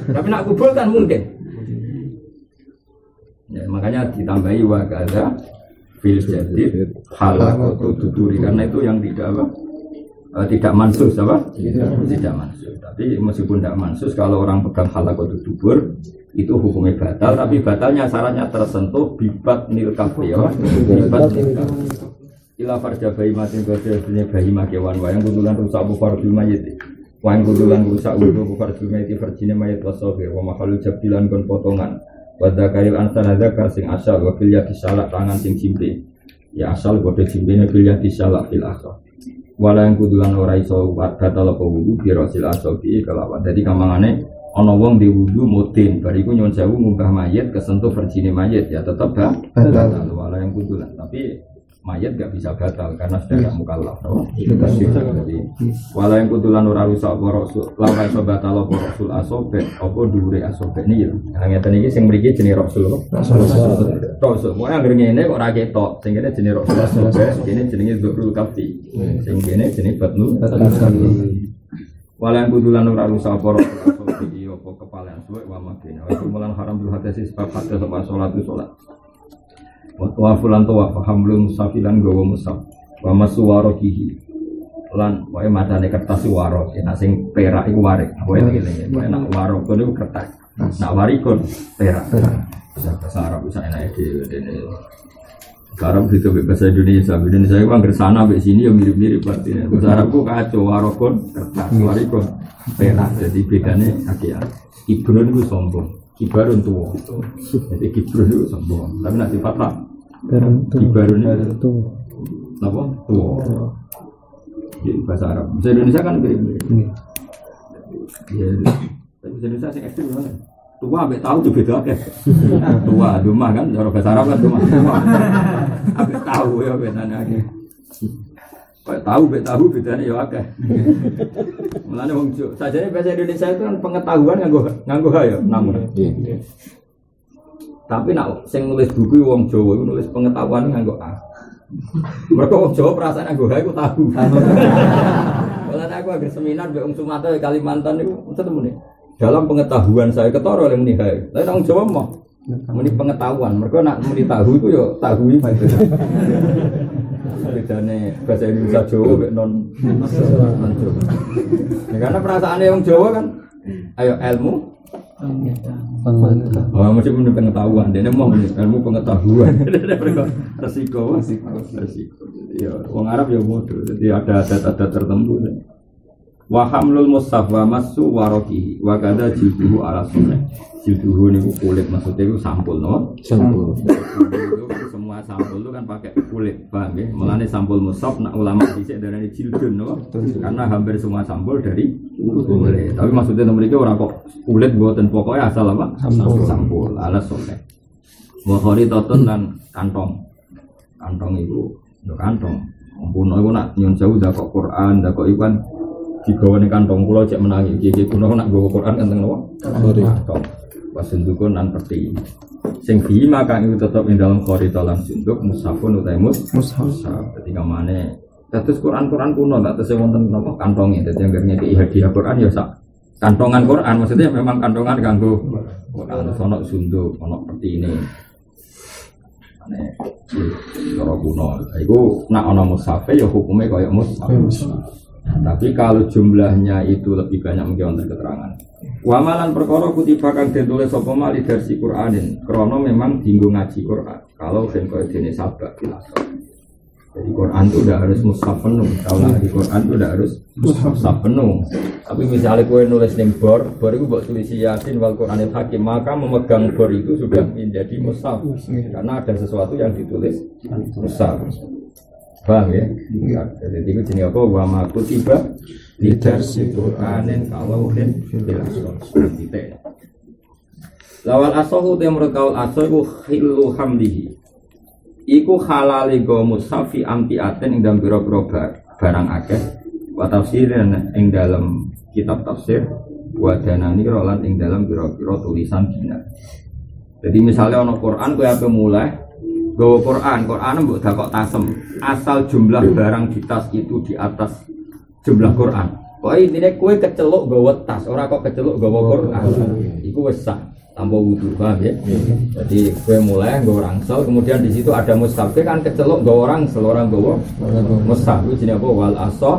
Tapi nak kubul kan mungkin. Ya, makanya ditambahi wagada fil jadid halaqatu duduri karena itu yang tidak apa? Tidak mansus apa? Tidak mansus. Tapi meskipun tidak mansus kalau orang pegang halaqatu dubur itu hukumnya batal tapi batalnya syaratnya tersentuh bibat nil kafi ya. Bibat nil kafi. Ila farja bayi matin kodenya bayi makewan wayang kudulan rusak bu fardul mayit wayang kudulan rusak bu fardul mayit farjine mayit wasobe wa makhluk jabilan kon potongan wadha kail ansan ada sing asal wa fil yadi salak tangan sing cimpe ya asal kode cimpene fil yadi salak fil asal wala yang kudulan ora iso batal apa wudu birosil asobi kelawan dadi kamangane ana wong di wudu mutin bariku nyuwun sewu munggah mayit kesentuh farjine mayit ya tetep batal wala yang kudulan tapi mayat gak bisa batal karena sudah gak mukallaf. Jadi wala yang kudulan ora rusak apa rasul, lawan iso batal apa rasul asobe, apa dhuwure asobe niki lho. Ngeten iki sing mriki jenenge rasul. Rasul. Mau anggere ngene kok ora ketok, sing kene jenenge rasul asobe, kene jenenge dzurul kafi. Sing kene jenenge batnu. Wala yang kudulan ora rusak apa rasul asobe iki apa kepalan suwe wa makina. Iku mulan haram bil hadis sebab hadis sama salat. Wafulan tawa fahamlun safilan gawa musab wa masuwarokihi lan wae matane kertas warok nek sing perak iku warik wae ngene wae nek warok niku kertas nek warikon perak bahasa Arab bisa enak dene Arab itu bahasa Indonesia itu anggar sana sampai sini ya mirip-mirip artinya bahasa Arabku kacau warokon kertas warikon perak jadi bedanya agak Ibrun itu sombong Kibarun tua, jadi kibarun itu sombong. Tapi nanti fathah. Kibarun itu apa? Tua. Jadi bahasa Arab. Bahasa Indonesia kan mirip-mirip. Ya, bahasa Indonesia sih ekstrim banget. Tua, abek tahu tuh beda akeh. Tua, dumah kan. Cara bahasa Arab kan dumah. Abek tahu ya bedanya akeh. Tahu bedanya ya akeh. Mulane wong Jawa, sajane bahasa Indonesia itu kan pengetahuan nganggo ya namun. Tapi nak sing nulis buku wong Jawa iku nulis pengetahuan nganggo a. Mergo wong Jawa perasaan nganggo ha iku tahu. Mulane aku agar seminar mbek wong Sumatera Kalimantan niku ketemu nih. Dalam pengetahuan saya ketara oleh muni hae. Tapi wong Jawa mah muni pengetahuan. Mergo nak muni tahu iku ya tahu iki. Bedane bahasa Indonesia Jawa mek non Jawa. Ya, karena perasaannya yang Jawa kan ayo ilmu pengetahuan. Oh, mesti punya pengetahuan. Dia mau ilmu pengetahuan. Resiko. Ya, orang Arab ya bodoh. Jadi ada adat-adat tertentu. Wa hamlul mushaf wa masu warokihi wa kada jilduhu ala sunnah. Jilduhu niku kulit, maksudnya itu sampul, no? Sampul. Semua sampul itu kan pakai kulit, paham ya? Mulane sampul mushaf nak ulama dhisik darani jildun, no? Karena hampir semua sampul dari kulit. Tapi maksudnya memiliki orang kok kulit buatan pokoknya asal apa? Sampul ala sunnah. Wa kharitatun dan kantong. Kantong itu, kantong. Mumpun iku nak nyun jauh dak kok Quran, dak kok iku digawane kantong kula cek menangi iki kuno nak nggawa Quran kanteng napa? Kantong. Wasundukun nan peti. Sing fi maka itu tetep ing dalam kharital lan sunduk mushafun utawa mushaf. Ketika mane terus Quran kuno tak tesih wonten napa kantonge dadi anggere ngeki hadiah Quran ya sak kantongan Quran maksudnya memang kantongan kanggo Quran ono sunduk ono peti ini. Ane cara kuno. Iku nak ana mushaf ya hukume kaya mushaf. Tapi kalau jumlahnya itu lebih banyak mungkin wonten keterangan. Wamalan perkara kutiba kang ditulis sapa mali versi Quranin. Krana memang dienggo ngaji Quran. Kalau ben koyo dene sabak dilaksanakan. Jadi Quran itu udah harus mushaf penuh. Kalau di Quran itu udah harus mushaf penuh. Tapi misalnya kowe nulis ning bor itu mbok tulis Yasin wal Qur'anil Hakim, maka memegang bor itu sudah menjadi mushaf. Karena ada sesuatu yang ditulis mushaf. Paham ya? Jadi itu jenis apa? Wa ma kutiba lidarsi Qur'anin kalauhin bilason titik. Lawal asohu temrut kaul asoh iku khillu hamdihi. Iku halali go mushafi amtiaten ing dalam biro-biro barang akeh. Wa tafsirin ing dalam kitab tafsir. Wa danani rolan ing dalam biro-biro tulisan dina. Jadi misalnya ono Quran kowe ape mulai gawa Quran mbok dakok tasem. Asal jumlah barang di tas itu di atas jumlah Quran. Kok intine kowe keceluk gawa tas, ora kok keceluk gawa Quran. Iku wis sah tanpa wudu, paham ya? Jadi kowe mulai nggawa rangsel, kemudian di situ ada mushaf, kan keceluk nggawa rangsel, orang nggawa mushaf. Iku jenenge apa? Wal asah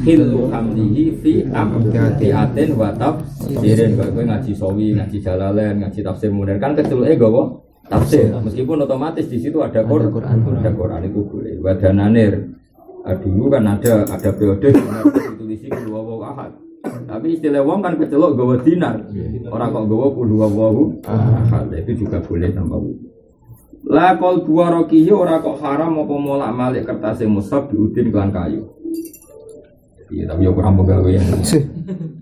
khillu hamdihi fi amtiatin wa tafsirin. Kowe ngaji sawi, ngaji jalalain, ngaji tafsir modern kan keceluke nggawa tafsir, meskipun otomatis di situ ada Quran itu boleh. Wadananir, dulu kan ada periode ditulisi kedua wawu ahad. Tapi istilah wong kan kecelok gawa dinar, orang kok gawa kedua wawu ahad, itu juga boleh tanpa wudu. La kol dua rokihi orang kok haram apa molak malik kertas mushaf diudin kelan kayu. Iya, tapi yo kurang pegawai.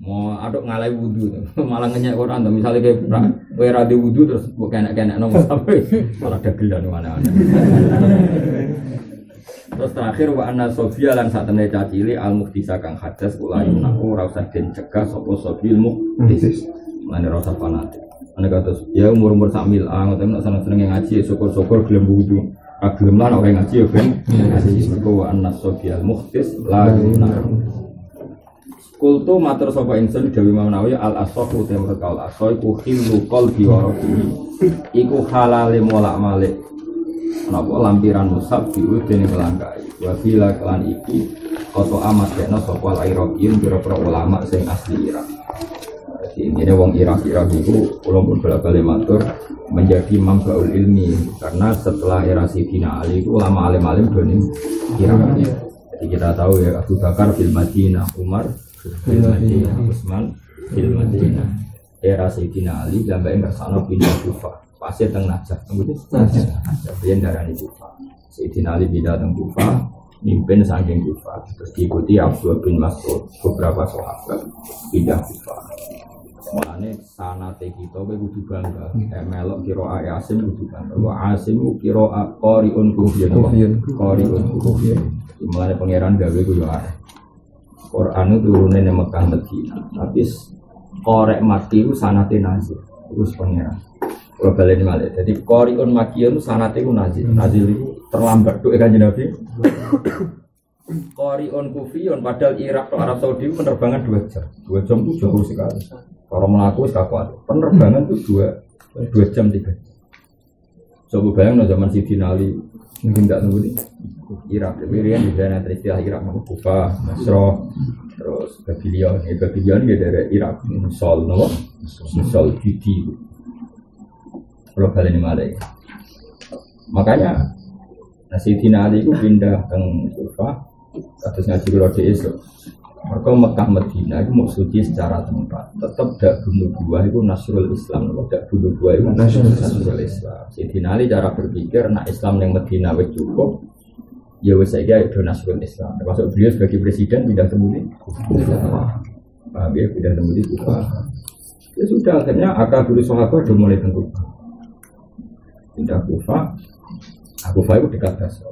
Mau aduk ngalai wudu, malah ngenyek Quran. Misalnya kayak kowe ra di wudu terus mbok kenek-kenek nang sampe malah dagelan mana-mana. Terus terakhir wa anna sofia lan satene cacili al muhdisa kang hadas kula yunaku ora usah den cegah sapa sobil muhdis. Mane ora usah fanatik. Ane kados ya umur-umur sak mil ngoten nek seneng ngaji syukur-syukur gelem wudu. Gelem lan ora ngaji ya ben ngaji mergo wa anna sofia al muhdis la yunaku. Kultu matur sapa ingsun Dewi Manawi al asohu temur kaul asoh iku khillu qalbi wa rabbi. Iku halale molak malik. Napa lampiran mushaf diudene melangkai. Wa fila kelan iki koto amat kena sapa al-Iraqin pira-pira ulama sing asli Irak. Jadi ini wong Irak itu kula pun bala-bali matur menjadi mambaul ilmi karena setelah era Sayyidina Ali itu ulama alim-alim doning Irak. Jadi kita tahu ya Abu Bakar fil Madinah, Umar fil Madinah, Utsman fil Madinah. Era Sayyidina Ali sampai ngersano pindah Kufah. Pasir teng Najaf, kemudian Najaf darani Kufah. Sayyidina Ali pindah teng Kufah, mimpin saking Kufah. Terus diikuti Abdullah bin Mas'ud, beberapa sahabat pindah Kufah. Mulane sanate kita kowe kudu bangga. Melok qiraah Yasin kudu bangga. Wa Asim qiraah qari'un kufiyun. Qari'un kufiyun. Mulane pangeran gawe ku yo arep. Quran itu turune nang Mekah Madinah. Tapi korek mati ku sanate nazil. Terus pangeran. Kalau balik malah. Jadi qari'un makiyun sanate ku nazil. Nazil itu terlambat tuh Kanjeng Nabi. Qari'un kufiyun padahal Irak atau Arab Saudi penerbangan 2 jam. 2 jam itu jauh sekali. Kalau melaku sekakuat, penerbangan itu 2 jam 3. Coba bayang no zaman Sayyidina Ali mungkin tidak tunggu di Irak. Kemudian di daerah istilah Irak nama Kufah, Basra, terus Babylon. Babylon di daerah Irak, Mosul, nama Mosul Judi. Kalau kalian malah, makanya Sayyidina Ali itu pindah ke Kufah, terus ngaji Rodi Islam. Mereka Mekah Medina itu mau suci secara tempat, tetap dak bunuh buah itu Nasrul Islam, dak bunuh buah itu Nasrul Islam. Sayyidina Ali cara berpikir, nak Islam yang Medina wis cukup, ya wis saja itu Nasrul Islam. Termasuk beliau sebagai presiden pindah temudi, paham ya, pindah temudi Kufah. Ya sudah, akhirnya akabir sahabat sudah mulai tentu pindah Kufah. Kufah itu dekat Basra.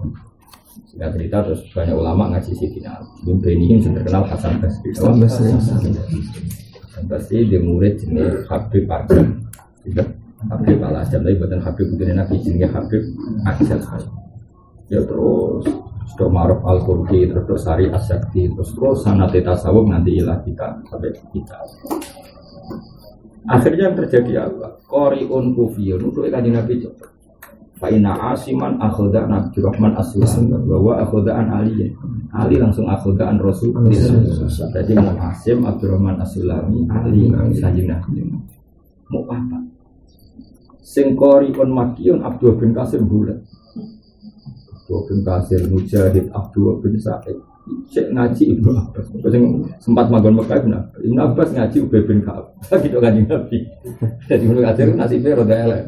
Singkat cerita terus banyak ulama ngaji Sayyidina Ali. Beni yang terkenal Hasan Basri. Hasan Basri dia murid jenis Habib Ajam. Habib Al-Ajam, tapi bukan Habib bukan Nabi jenis Habib Ajam. Ya terus sudah Ma'ruf Al-Qurdi, terus Sari As-Sakti, terus sanad tasawuf nanti ilah kita sampai kita. Akhirnya yang terjadi apa? Qori'un kufiyun untuk Kanjeng Nabi coba. Fa'ina asiman akhoda Abdurrahman As-Sulami bahwa akhodaan Ali langsung akhodaan Rasulullah. Jadi mau Asim Abdurrahman As-Sulami Ali Sayyidina mau apa? Singkori on Makiyun Abdul bin Kasir bulat. Abdul bin Kasir Mujahid Abdul bin Sa'id cek ngaji Ibnu Abbas. Sempat magon Mekah Ibnu Abbas ngaji Ubay bin Ka'ab. Gitu kan Nabi. Jadi Ibnu Kasir nasibnya rada elek.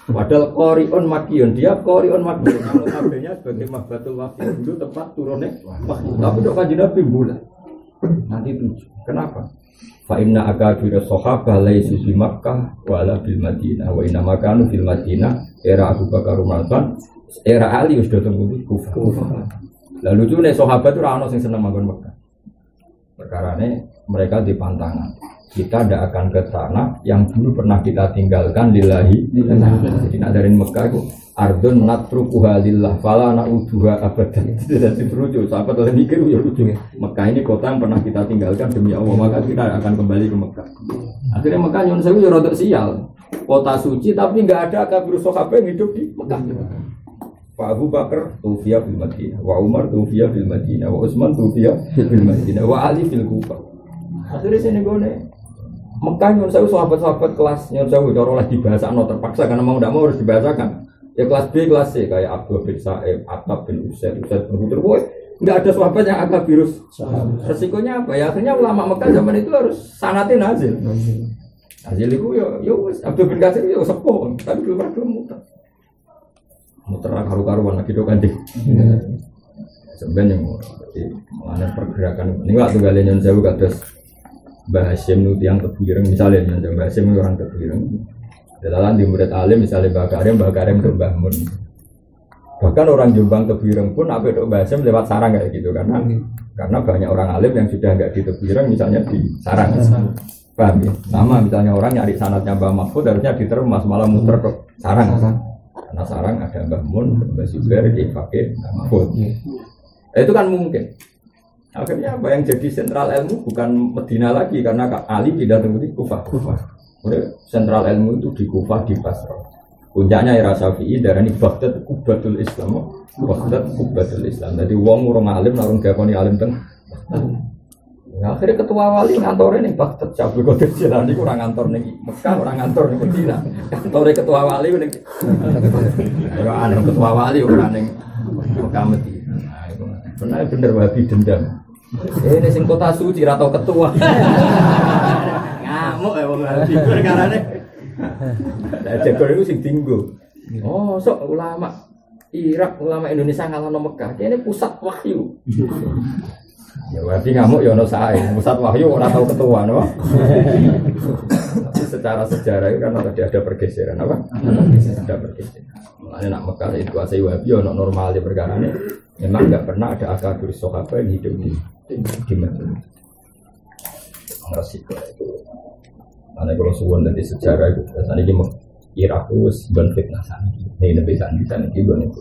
Padahal Qori'un Makiyun, dia Qori'un Makiyun. Kalau kabehnya sebagai Mahbatul Wahyi dulu tempat turunnya wahyu. Tapi dok Kanjeng Nabi bulan. Nanti 7. Kenapa? Fa inna akabira sahabah laisa fi Makkah wala bil Madinah wa inna makanu fil Madinah era Abu Bakar Umar, era Ali sudah tunggu di Kufah. Lalu lucunya sahabat itu ora ono sing seneng manggon Mekah. Perkarane mereka di pantangan. Kita tidak akan ke tanah yang dulu pernah kita tinggalkan lillahi. Jadi nak dari Mekah itu ardun natrukuha lillah fala na'uduha abadan. Jadi berujuk, sahabat oleh mikir ya lucu. Mekah ini kota yang pernah kita tinggalkan demi Allah, maka kita akan kembali ke Mekah. Akhirnya Mekah nyuwun sewu ya rodok sial. Kota suci tapi enggak ada kabir sahabat yang hidup di Mekah. Pak Abu Bakar tufiya bil Madinah, wa Umar tufiya bil Madinah, wa Utsman tufiya bil Madinah, wa Ali fil Kufah. Akhirnya sini gone Mekah nyuwun sewu sahabat-sahabat kelas nyuwun sewu cara lagi dibahasakno terpaksa karena mau tidak mau harus dibahasakan. Ya kelas B, kelas C kayak Abdul bin Sa'ib, Atab bin Usaid bin Turboy. Enggak ada sahabat yang agak virus. Resikonya apa? Ya akhirnya ulama Mekah zaman itu harus sanatin Nazil. Nazil itu ya wis Abdul bin Qasir ya sepuh, tapi belum muter. Muter karu-karuan lagi do kanthi. Sebenarnya mengenai pergerakan ini waktu kalian nyuwun sewu kados Mbah Hasyim nu tiyang Tebuireng misalnya Mbah Hasyim orang Tebuireng. Dalam di murid alim misalnya Mbah Karim ke Mbah Mun. Bahkan orang Jombang Tebuireng pun apa itu Mbah Hasyim lewat sarang kayak gitu karena banyak orang alim yang sudah enggak di Tebuireng misalnya di sarang. Paham ya? Sama misalnya orang nyari sanadnya Mbah Mahfud harusnya di Termas malah muter ke sarang. Karena sarang ada Mbah Mun, Mbah Zubair, Ki Fakih, Mbah Mahfud. Itu kan mungkin. Akhirnya apa yang jadi sentral ilmu bukan Medina lagi karena Ali pindah ke Kufah. Sentral ilmu itu di Kufah di Basra. Puncaknya era Syafi'i darani Baghdad Kubatul Islam. Baghdad Kubatul Islam. Jadi wong urung alim narung gakoni alim teng. Nah, akhirnya ketua wali ngantore ning Baghdad Syabul Qadir Jilani ora ngantor ning Mekah, ora ngantor ning Medina. Kantore ketua wali ning ora ana ketua wali ora ning Mekah Medina. Bener wabi dendam. Ini sing kota suci ra tau ketua. Ngamuk ya wong wabi perkarane. Lah jegor iku sing dinggo. Oh, sok ulama Irak, ulama Indonesia ngalahno Mekah. Kene pusat wahyu. Ya wabi ngamuk ya ono sae. Pusat wahyu ora tau ketua, no. Secara sejarah itu kan ada pergeseran apa? Ada pergeseran. Mulane nak Mekah itu kuasai wabi ono normal di perkarane. Memang enggak pernah ada akabir sahabat yang hidup di Madinah. Resiko itu. Karena kalau suwon dari sejarah itu, biasanya ini Irak itu ben fitnah sana. Ini lebih sana itu ben itu.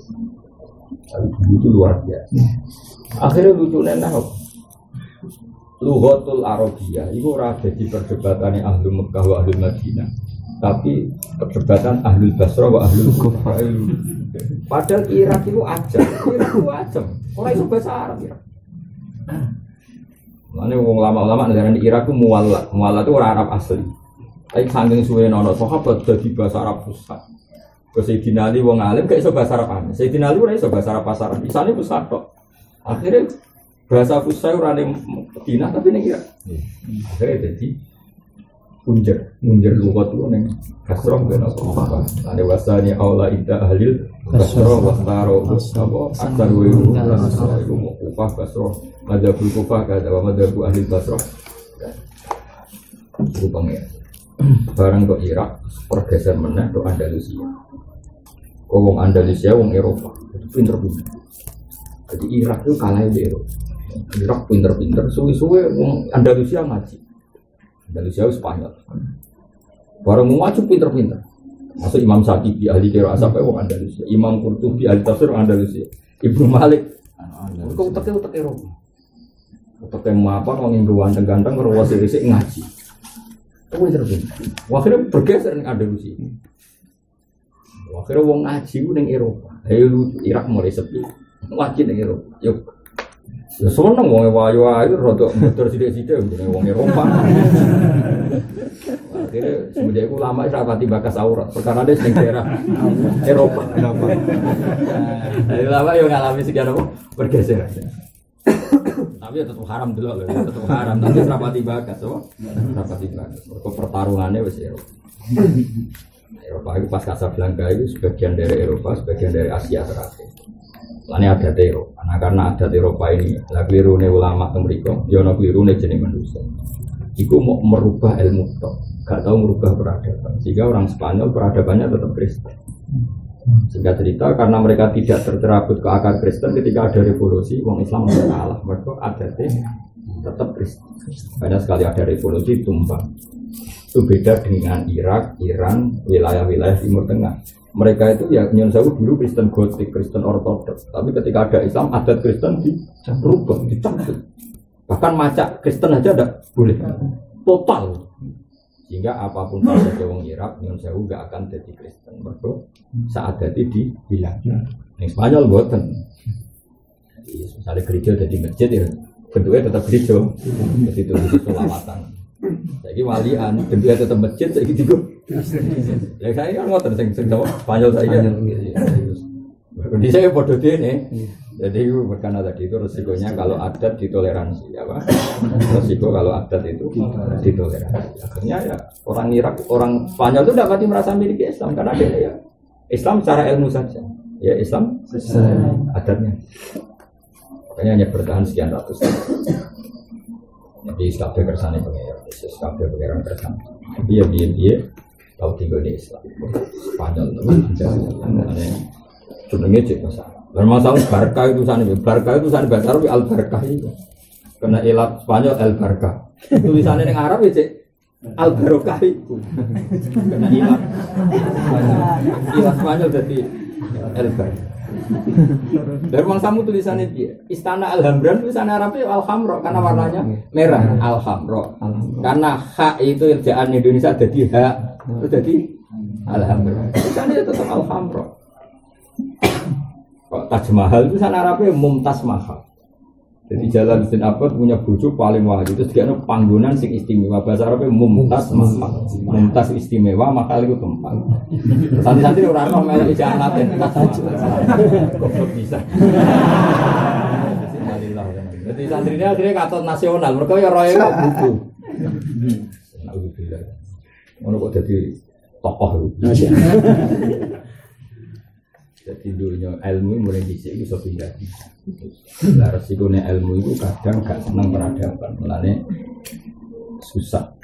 Tapi itu luar biasa. Akhirnya lucunya nah, Lughatul Arabiyah itu ada di perdebatan ahli Mekah wa ahli Madinah. tapi perdebatan ahlul Basra wa ahlul Kufah. Padahal Irak itu ajam, orang itu bahasa Arab ya. Mana ulama-ulama negara di Irak itu mualla itu orang Arab asli. Tapi saking suwe nono sahabat jadi bahasa Arab pusat. Sayyidina Ali wong alim gak iso bahasa Arab aneh. Sayyidina Ali ora iso bahasa Arab pasaran. Isane pusat tok. Akhirnya bahasa pusat ora ning Madinah tapi ning Irak. Akhirnya jadi munjer lugat itu ning Basra ben apa. Ane wasani aula ida ahlil Basra wastaro apa aktar wa Kufah Basra madzhabul Kufah kada wa madzhabu ahli Basra. Rupanya barang kok Irak pergeser meneh ke Andalusia. Wong Andalusia wong Eropa itu pinter-pinter. Jadi Irak itu kalah di Eropa. Irak pinter-pinter, suwe-suwe wong Andalusia ngaji. Andalusia Spanyol. Barang ngaji pinter-pinter. Masuk Imam Syafi'i ahli qiraah sampai wong Andalusia, Imam Qurtubi ahli tafsir Andalusia, Ibnu Malik. Kok utek Eropa. Utek apa wong Indoan ganteng ngerwas risik ngaji. Itu pinter-pinter. Akhirnya bergeser ning Andalusia. Akhirnya wong ngaji ku ning Eropa. Ayo Irak mulai sepi. Ngaji ning Eropa. Yuk. Ya seneng wong wayu-wayu rada motor sithik-sithik jenenge wong Eropa. Akhirnya semenjak itu lama rapati bakas aurat. Perkara ada sing daerah Eropa. Jadi lama yo ngalami sekian apa? Bergeser. Tapi ya tetap haram dulu loh, tetap haram. Tapi rapati bakas, apa? Rapati bakas. Pertarungannya wis Eropa. Eropa itu pas Casablanca itu sebagian dari Eropa, sebagian dari Asia Selatan. Lainnya ada Eropa. Nah karena ada Eropa ini, lagi rune ulama temriko, jono rune jenis manusia. Iku mau merubah ilmu tok, gak tahu merubah peradaban. Sehingga orang Spanyol peradabannya tetap Kristen. Sehingga cerita karena mereka tidak tercerabut ke akar Kristen ketika ada revolusi, orang Islam kalah. Mereka adatnya tetap Kristen. Banyak sekali ada revolusi tumbang. Itu beda dengan Irak, Iran, wilayah-wilayah Timur Tengah. Mereka itu ya Nyon Sewu dulu Kristen Gotik, Kristen Ortodoks. Tapi ketika ada Islam, adat Kristen dirubah, dicabut. Bahkan macak Kristen aja tidak boleh, total. Sehingga apapun pada wong Irak, Nyon Sewu gak akan jadi Kristen. Mereka saat jadi dibilang. Yang Spanyol buatan. Misalnya gereja jadi masjid ya, bentuknya tetap gereja. Jadi itu selawatan. Jadi walian, bentuknya tetap masjid, saya gitu. Ya saya kan ngotot sing Spanyol saya. Di saya bodoh ini. Jadi karena tadi itu resikonya kalau adat ditoleransi, apa? Resiko kalau adat itu ditoleransi. Akhirnya ya orang Irak, orang Spanyol itu dapat merasa miliki Islam karena dia ya Islam secara ilmu saja. Ya Islam adatnya. Makanya hanya bertahan sekian ratus tahun. Jadi kabeh kersane pengeran, kabeh pengeran kersane. Dia tahu tinggal di Islam. Spanyol itu jenenge cek bahasa. Bermasalah barkah itu sana bahasa Arab al barkah itu. Karena ilat Spanyol al barkah. Tulisannya yang Arab ya cek al barokah itu. Karena ilat Spanyol jadi al barkah. Dari mangsamu tulisannya dia Istana Alhambra tulisannya Arabnya Alhamra karena warnanya merah Alhamra. Karena hak itu ejaan Indonesia jadi hak itu jadi Alhambra. Tulisannya tetap Alhamra. Kok Taj Mahal itu sana Arabnya Mumtaz Mahal. Jadi Jalaluddin Abbad punya bojo paling wahid itu sekian panggonan sing istimewa bahasa Arabnya Mumtaz Mahal. Mumtaz istimewa Mahal itu tempat. Santri-santri ora ono melok ijazah laten. Kok bisa. Jadi santrinya akhirnya katot nasional. Mereka ya roye kok buku. Alhamdulillah. Ono kok jadi tokoh. Jadi dunia ilmu mulai dhisik iku iso pindah. Lah resikone ilmu itu kadang gak seneng peradaban, mulane susah.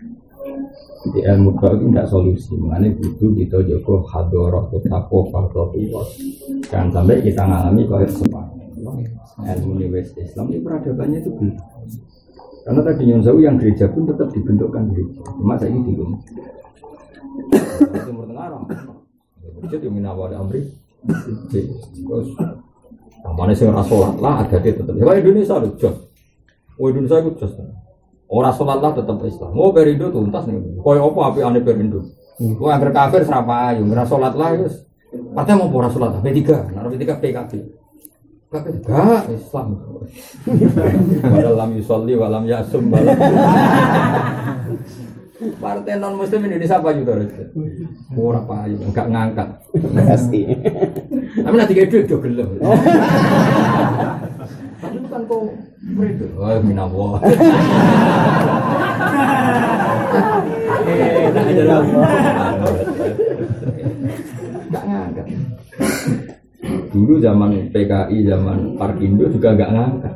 Jadi ilmu itu tidak solusi, mulane butuh kita jaga hadharah taqwa fardhiyah. Jangan sampai kita ngalami kayak sepanjang. Ilmu wis Islam ini peradabannya itu belum. Karena tadi Nyon Sewu yang gereja pun tetap dibentukkan gereja. Cuma saya ini bingung. Timur Tengah orang. Jadi minawal amri. Terus namanya sih orang sholat lah ada dia tetap. Ya Indonesia loh jos. Indonesia itu jos. Orang sholat lah tetap Islam. Mau perindo tuntas nih. Kau apa api aneh perindo. Ku angger kafir serapa ayo, ora salat lah wis. Partai mau ora salat, P3, nah P3 PKB. Kafir gak Islam. Padahal lam yusolli wa lam yasum balam. Partai non muslim Indonesia apa juga harusnya? Ora payu, enggak ngangkat. Pasti. Tapi nanti kayak duit juga gelem. Tapi bukan kok mereka. Oh minallah. Nah aja lah. Enggak ngangkat. Dulu zaman PKI, zaman Parkindo juga enggak ngangkat.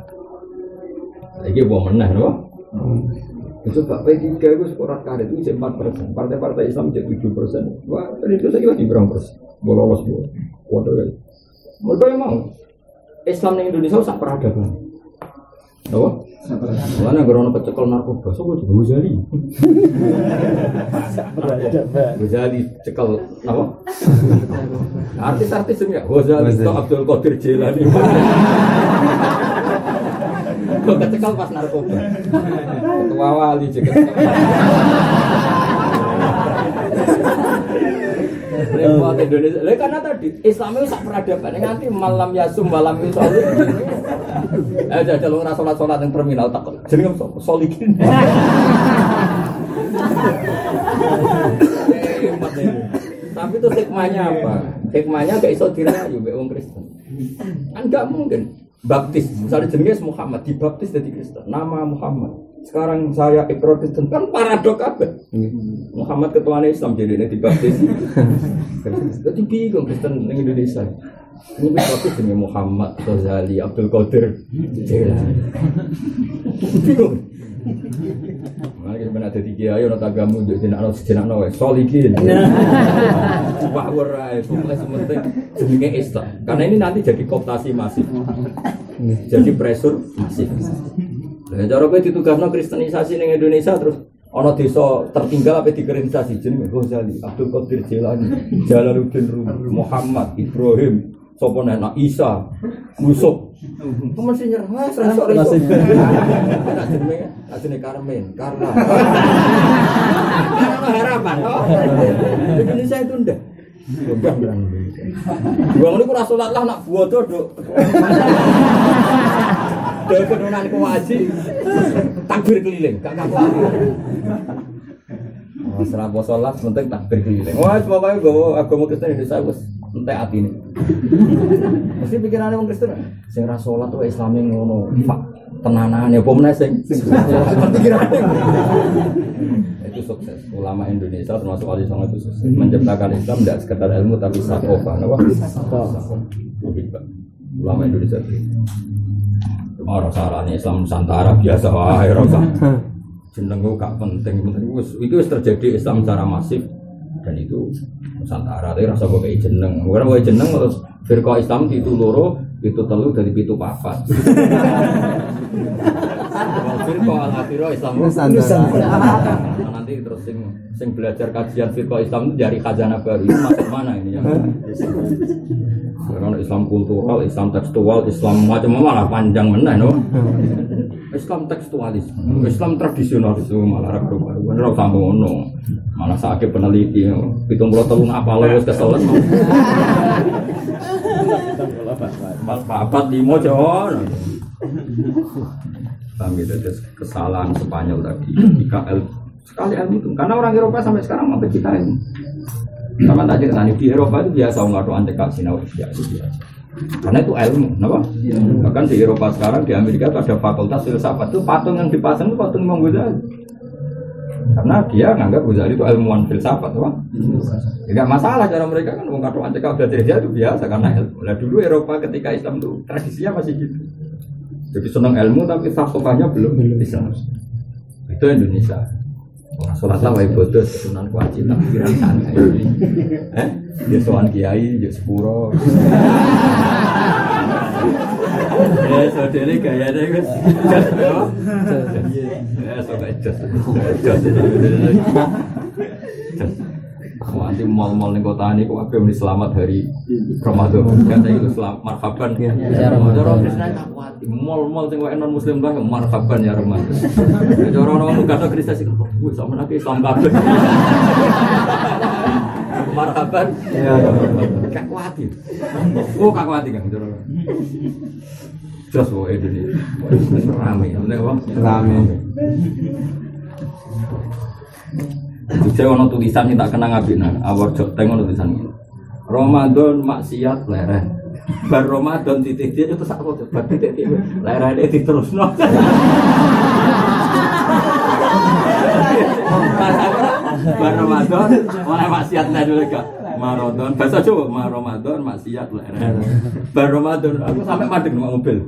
Lagi bawa menang, loh. Coba P3 itu skor karet itu 4%, partai-partai Islam jadi 7%. Wah, itu saya kira di berapa persen? Bolos semua. Waduh guys. Mereka memang Islam di Indonesia sak peradaban. Apa? Mana gerono pecekal narkoba, so gue Ghazali. Ghazali cekal apa? Artis-artis enggak? Ghazali atau Abdul Qadir Jilani. Kok kecekal pas narkoba. Ketua wali juga. Repot Indonesia. Lah karena tadi Islam itu sak peradaban. Nganti malam yasum malam itu. Jajal ora salat-salat yang terminal tak jenenge solikin. Tapi itu hikmahnya apa? Hikmahnya gak iso dirayu mbek wong Kristen. Kan enggak mungkin baptis, misalnya jenenge Muhammad dibaptis jadi Kristen. Nama Muhammad. Sekarang saya Kristen kan paradok apa? Muhammad ketua Islam jadi ini dibaptis. Jadi bingung Kristen di Indonesia. Ini baptis jenenge Muhammad Ghazali Abdul Qadir. Bingung. Mari kita ada di kiai orang tagamu jenakno wes solikin. Power itu penting jenenge Islam. Karena ini nanti jadi kooptasi masif. Jadi pressure masif. Lah cara kowe ditugasno kristenisasi ning Indonesia terus ana desa tertinggal apa dikristenisasi jenenge Ghazali, Abdul Qadir Jilani, Jalaluddin Rumi, Muhammad, Ibrahim, sapa anak Isa, Yusuf. Mesti nyerah sore-sore. Jenenge Karmen, Karla. Harapan. Indonesia itu ndak. Udah bilang Indonesia. Wong niku ora salat lah nak bodo, Dok. Dekenan ku waji. Takbir keliling, gak kaku. Setelah salat penting takbir keliling. Wah, pokoke agama Kristen Indonesia wis entek atine. Mesti pikirane wong Kristen sing ra salat wae Islame ngono. Pak, tenanan ya apa meneh sing pikirane. Itu sukses. Ulama Indonesia termasuk wali songo itu sukses. Menciptakan Islam tidak sekedar ilmu tapi sakofa. Ulama Indonesia itu. Orang sarane Islam Nusantara biasa wae ora usah. Jeneng kok gak penting itu terjadi Islam secara masif dan itu Nusantara tapi rasa kok kayak jeneng. Ora wae jeneng terus firqah Islam itu loro, itu telu dari pitu papat. Firqah al-akhirah Islam Nusantara. Nanti terus sing belajar kajian firqah Islam dari khazanah baru itu masuk mana ini ya? Karena Islam kultural, Islam tekstual, Islam macam malah panjang meneh no. Islam tekstualis, Islam tradisionalis malah ra baru. Bener ora ngono. Malah sakit peneliti 73 apal wis keselen. 4-5 Jawa. Kami itu kesalahan Spanyol tadi. Sekali ilmu itu, karena orang Eropa sampai sekarang sampai kita ini. Sama tadi kesana di Eropa itu biasa ngadu antek sinau biasa. Karena itu ilmu, kenapa? Bahkan di Eropa sekarang di Amerika itu ada fakultas filsafat itu patung yang dipasang itu patung Imam Ghazali. Karena dia nganggap Ghazali itu ilmuwan filsafat, apa? Tidak masalah cara mereka kan ngadu antek belajar dia itu biasa karena ilmu. Lah dulu Eropa ketika Islam itu tradisinya masih gitu. Jadi senang ilmu tapi filsafatnya belum Islam. Itu Indonesia. Orang sholat lah wae bodoh sunan kewajiban pikiran santai. Dia sowan kiai, dia sepuro. Saudara gayane wis. Ya, sampai jas. Nanti mal-mal ning kota ini kok kabeh muni selamat hari Ramadan. Kan itu selamat marhaban. Ya Ramadan Kristen tak kuat. Mal-mal sing wae non muslim lah marhaban ya Ramadan. Cara orang kata Kristen sing wis sampeyan Islam kabeh. marhaban. Iya. Kak kuati. Oh, kak kuati kan. Terus wae dene. Rame, nek wong Rame. Jujur ono tulisan tak kenang apik awor joteng ono tulisan iki. Ramadan maksiat leren. Bar Ramadan titik dia itu sak foto. Bar titik dia lerene diterusno. Bar Ramadan ora maksiat dulu gak. Ramadan bahasa Jawa Ramadan maksiat leren. Bar Ramadan aku sampai madeg nang mobil.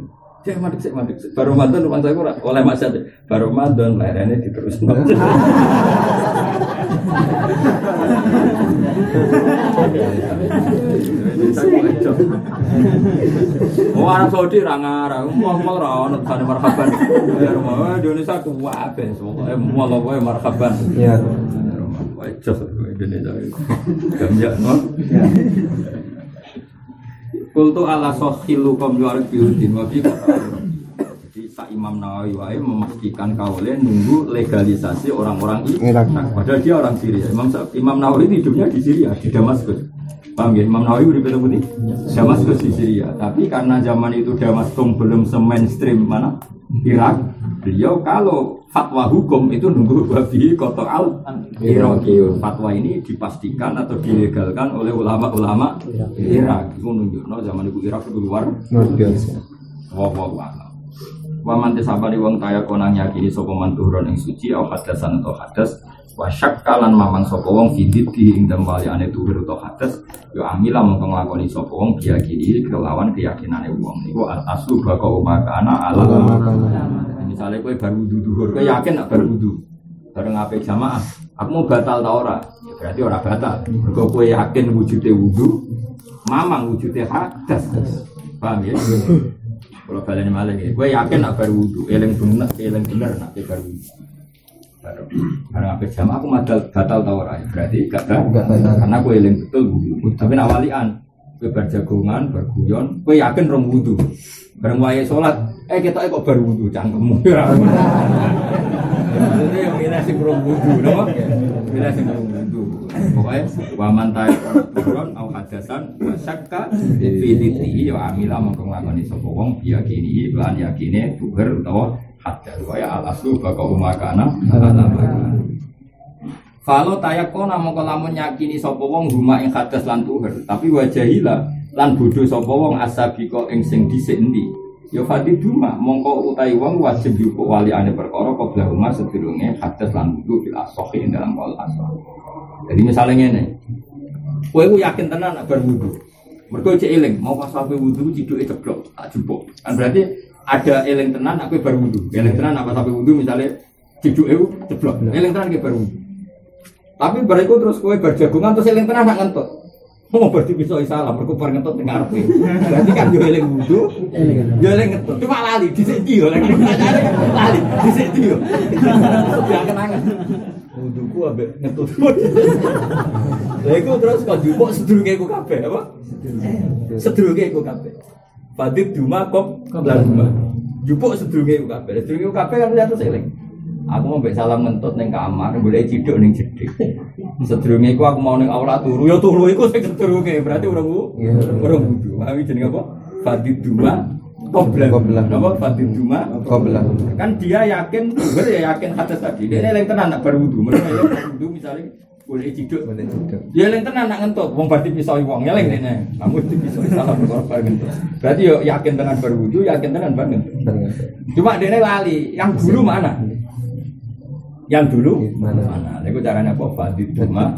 Cek madeg. Bar Ramadan rumah saya ora oleh maksiat. Bar Ramadan lerene diterusno. Oh, Arab Saudi ra ngarang, mau ra ono tane marhaban. Ya rumah Indonesia kuwabe, pokoke mulo wae marhaban. Iya. Wae jos Indonesia. Gamya no. Kultu ala sahhilu qom yu'arif bihudin wa bi Jadi Sa Imam Nawawi wae memastikan kaulnya nunggu legalisasi orang-orang Irak. Padahal dia orang Syria. Imam Nawawi hidupnya di Syria, di Damaskus. Paham ya? Imam Nawawi udah betul putih Damaskus di Syria. Tapi karena zaman itu Damaskus belum se-mainstream mana Irak, beliau kalau fatwa hukum itu nunggu babi kotor al Iraki. Fatwa ini dipastikan atau dilegalkan oleh ulama-ulama Irak. Itu nunjukno zaman itu Irak itu luar biasa. Wah. Waman tisabari wong kaya konang yakini sapa man tuhron ing suci au hadasan atau hadas wa syakkalan mamang sapa wong fidit di ing dalem waliane tuhur atau hadas yo amila mongko nglakoni sapa wong diyakini kelawan keyakinane wong niku aslu baka umakana ala misale kowe bar wudu tuhur kowe yakin nek bar wudu bareng ape jamaah aku mau batal ta ora ya berarti ora batal mergo kowe yakin wujude wudu mamang wujude hadas paham ya. Kalau kalian malah ini, gue yakin nak baru wudu, eleng bener nak baru wudu. Karena apa jam aku batal tau orang, berarti gak karena gue eleng betul wudu. Tapi awalian, gue berjagongan, berguyon, gue yakin rong wudu. Bareng wae sholat, kita kok baru wudu cangkemmu. Jadi yang milih sing rong wudu, nopo? Milih sing rong wudu. Pokoknya waman ta'i turun au hadasan wasakka fiditi ya amila mongko nglakoni sapa wong yakini lan yakine tuher utawa hadas kaya al-aslu baka umakana ala. Falo tayakona mongko lamun yakini sapa wong huma ing hadas lan tuher tapi wajahila lan bodho sapa wong asabiko ing sing dhisik endi ya fadiduma mongko utahi wong wajib yuko waliane perkara qabla umar sedurunge hadas lan wudu bil asohi ing dalam wal asah. Jadi misalnya ngene, kowe ku yakin tenan nek bar wudu. Mergo cek eling, mau pas sampe wudu ciduke ceblok, tak jupuk. Kan berarti ada eling tenan nek kowe bar wudu. Eling tenan apa sampe wudu misale ciduke ceblok. Eling tenan kowe bar wudu. Tapi bar iku terus kowe bar jagongan terus eling tenan nak ngentut. Mau berarti bisa salah, mergo bar ngentut ning ngarepe. Berarti kan yo eling wudu, yo eling ngentut. Cuma lali dhisik iki yo lali dhisik iki yo. Sudah kenangan. Wuduku ambek ngentut. Lha iku terus kok jupuk sedurunge iku kabeh apa? Sedurunge iku kabeh. Fadid duma kok lan duma. Jupuk sedurunge iku kabeh. Sedurunge iku kabeh kan terus eling. Aku mau mbek salam ngentut ning kamar, golek ciduk ning jedhik. Sedurunge iku aku mau ning aula turu, ya turu iku sing sedurunge berarti urung wudu. Awi jenenge apa? Fadid duma Qoblah. Napa Fadil Juma? Qoblah. Kan dia yakin, ya yakin hadas tadi. Dia eleng tenan nak berwudu. Mereka eleng wudu misalnya boleh ciduk. Dia eleng tenan nak ngentut. Wong berarti pisau wong eleng dene. Kamu pisau salah korban ngentut. Berarti yo yakin tenan berwudu, yakin tenan banget. Cuma dene lali. Yang dulu mana? Yang dulu mana? Iku carane apa? Fadil Juma.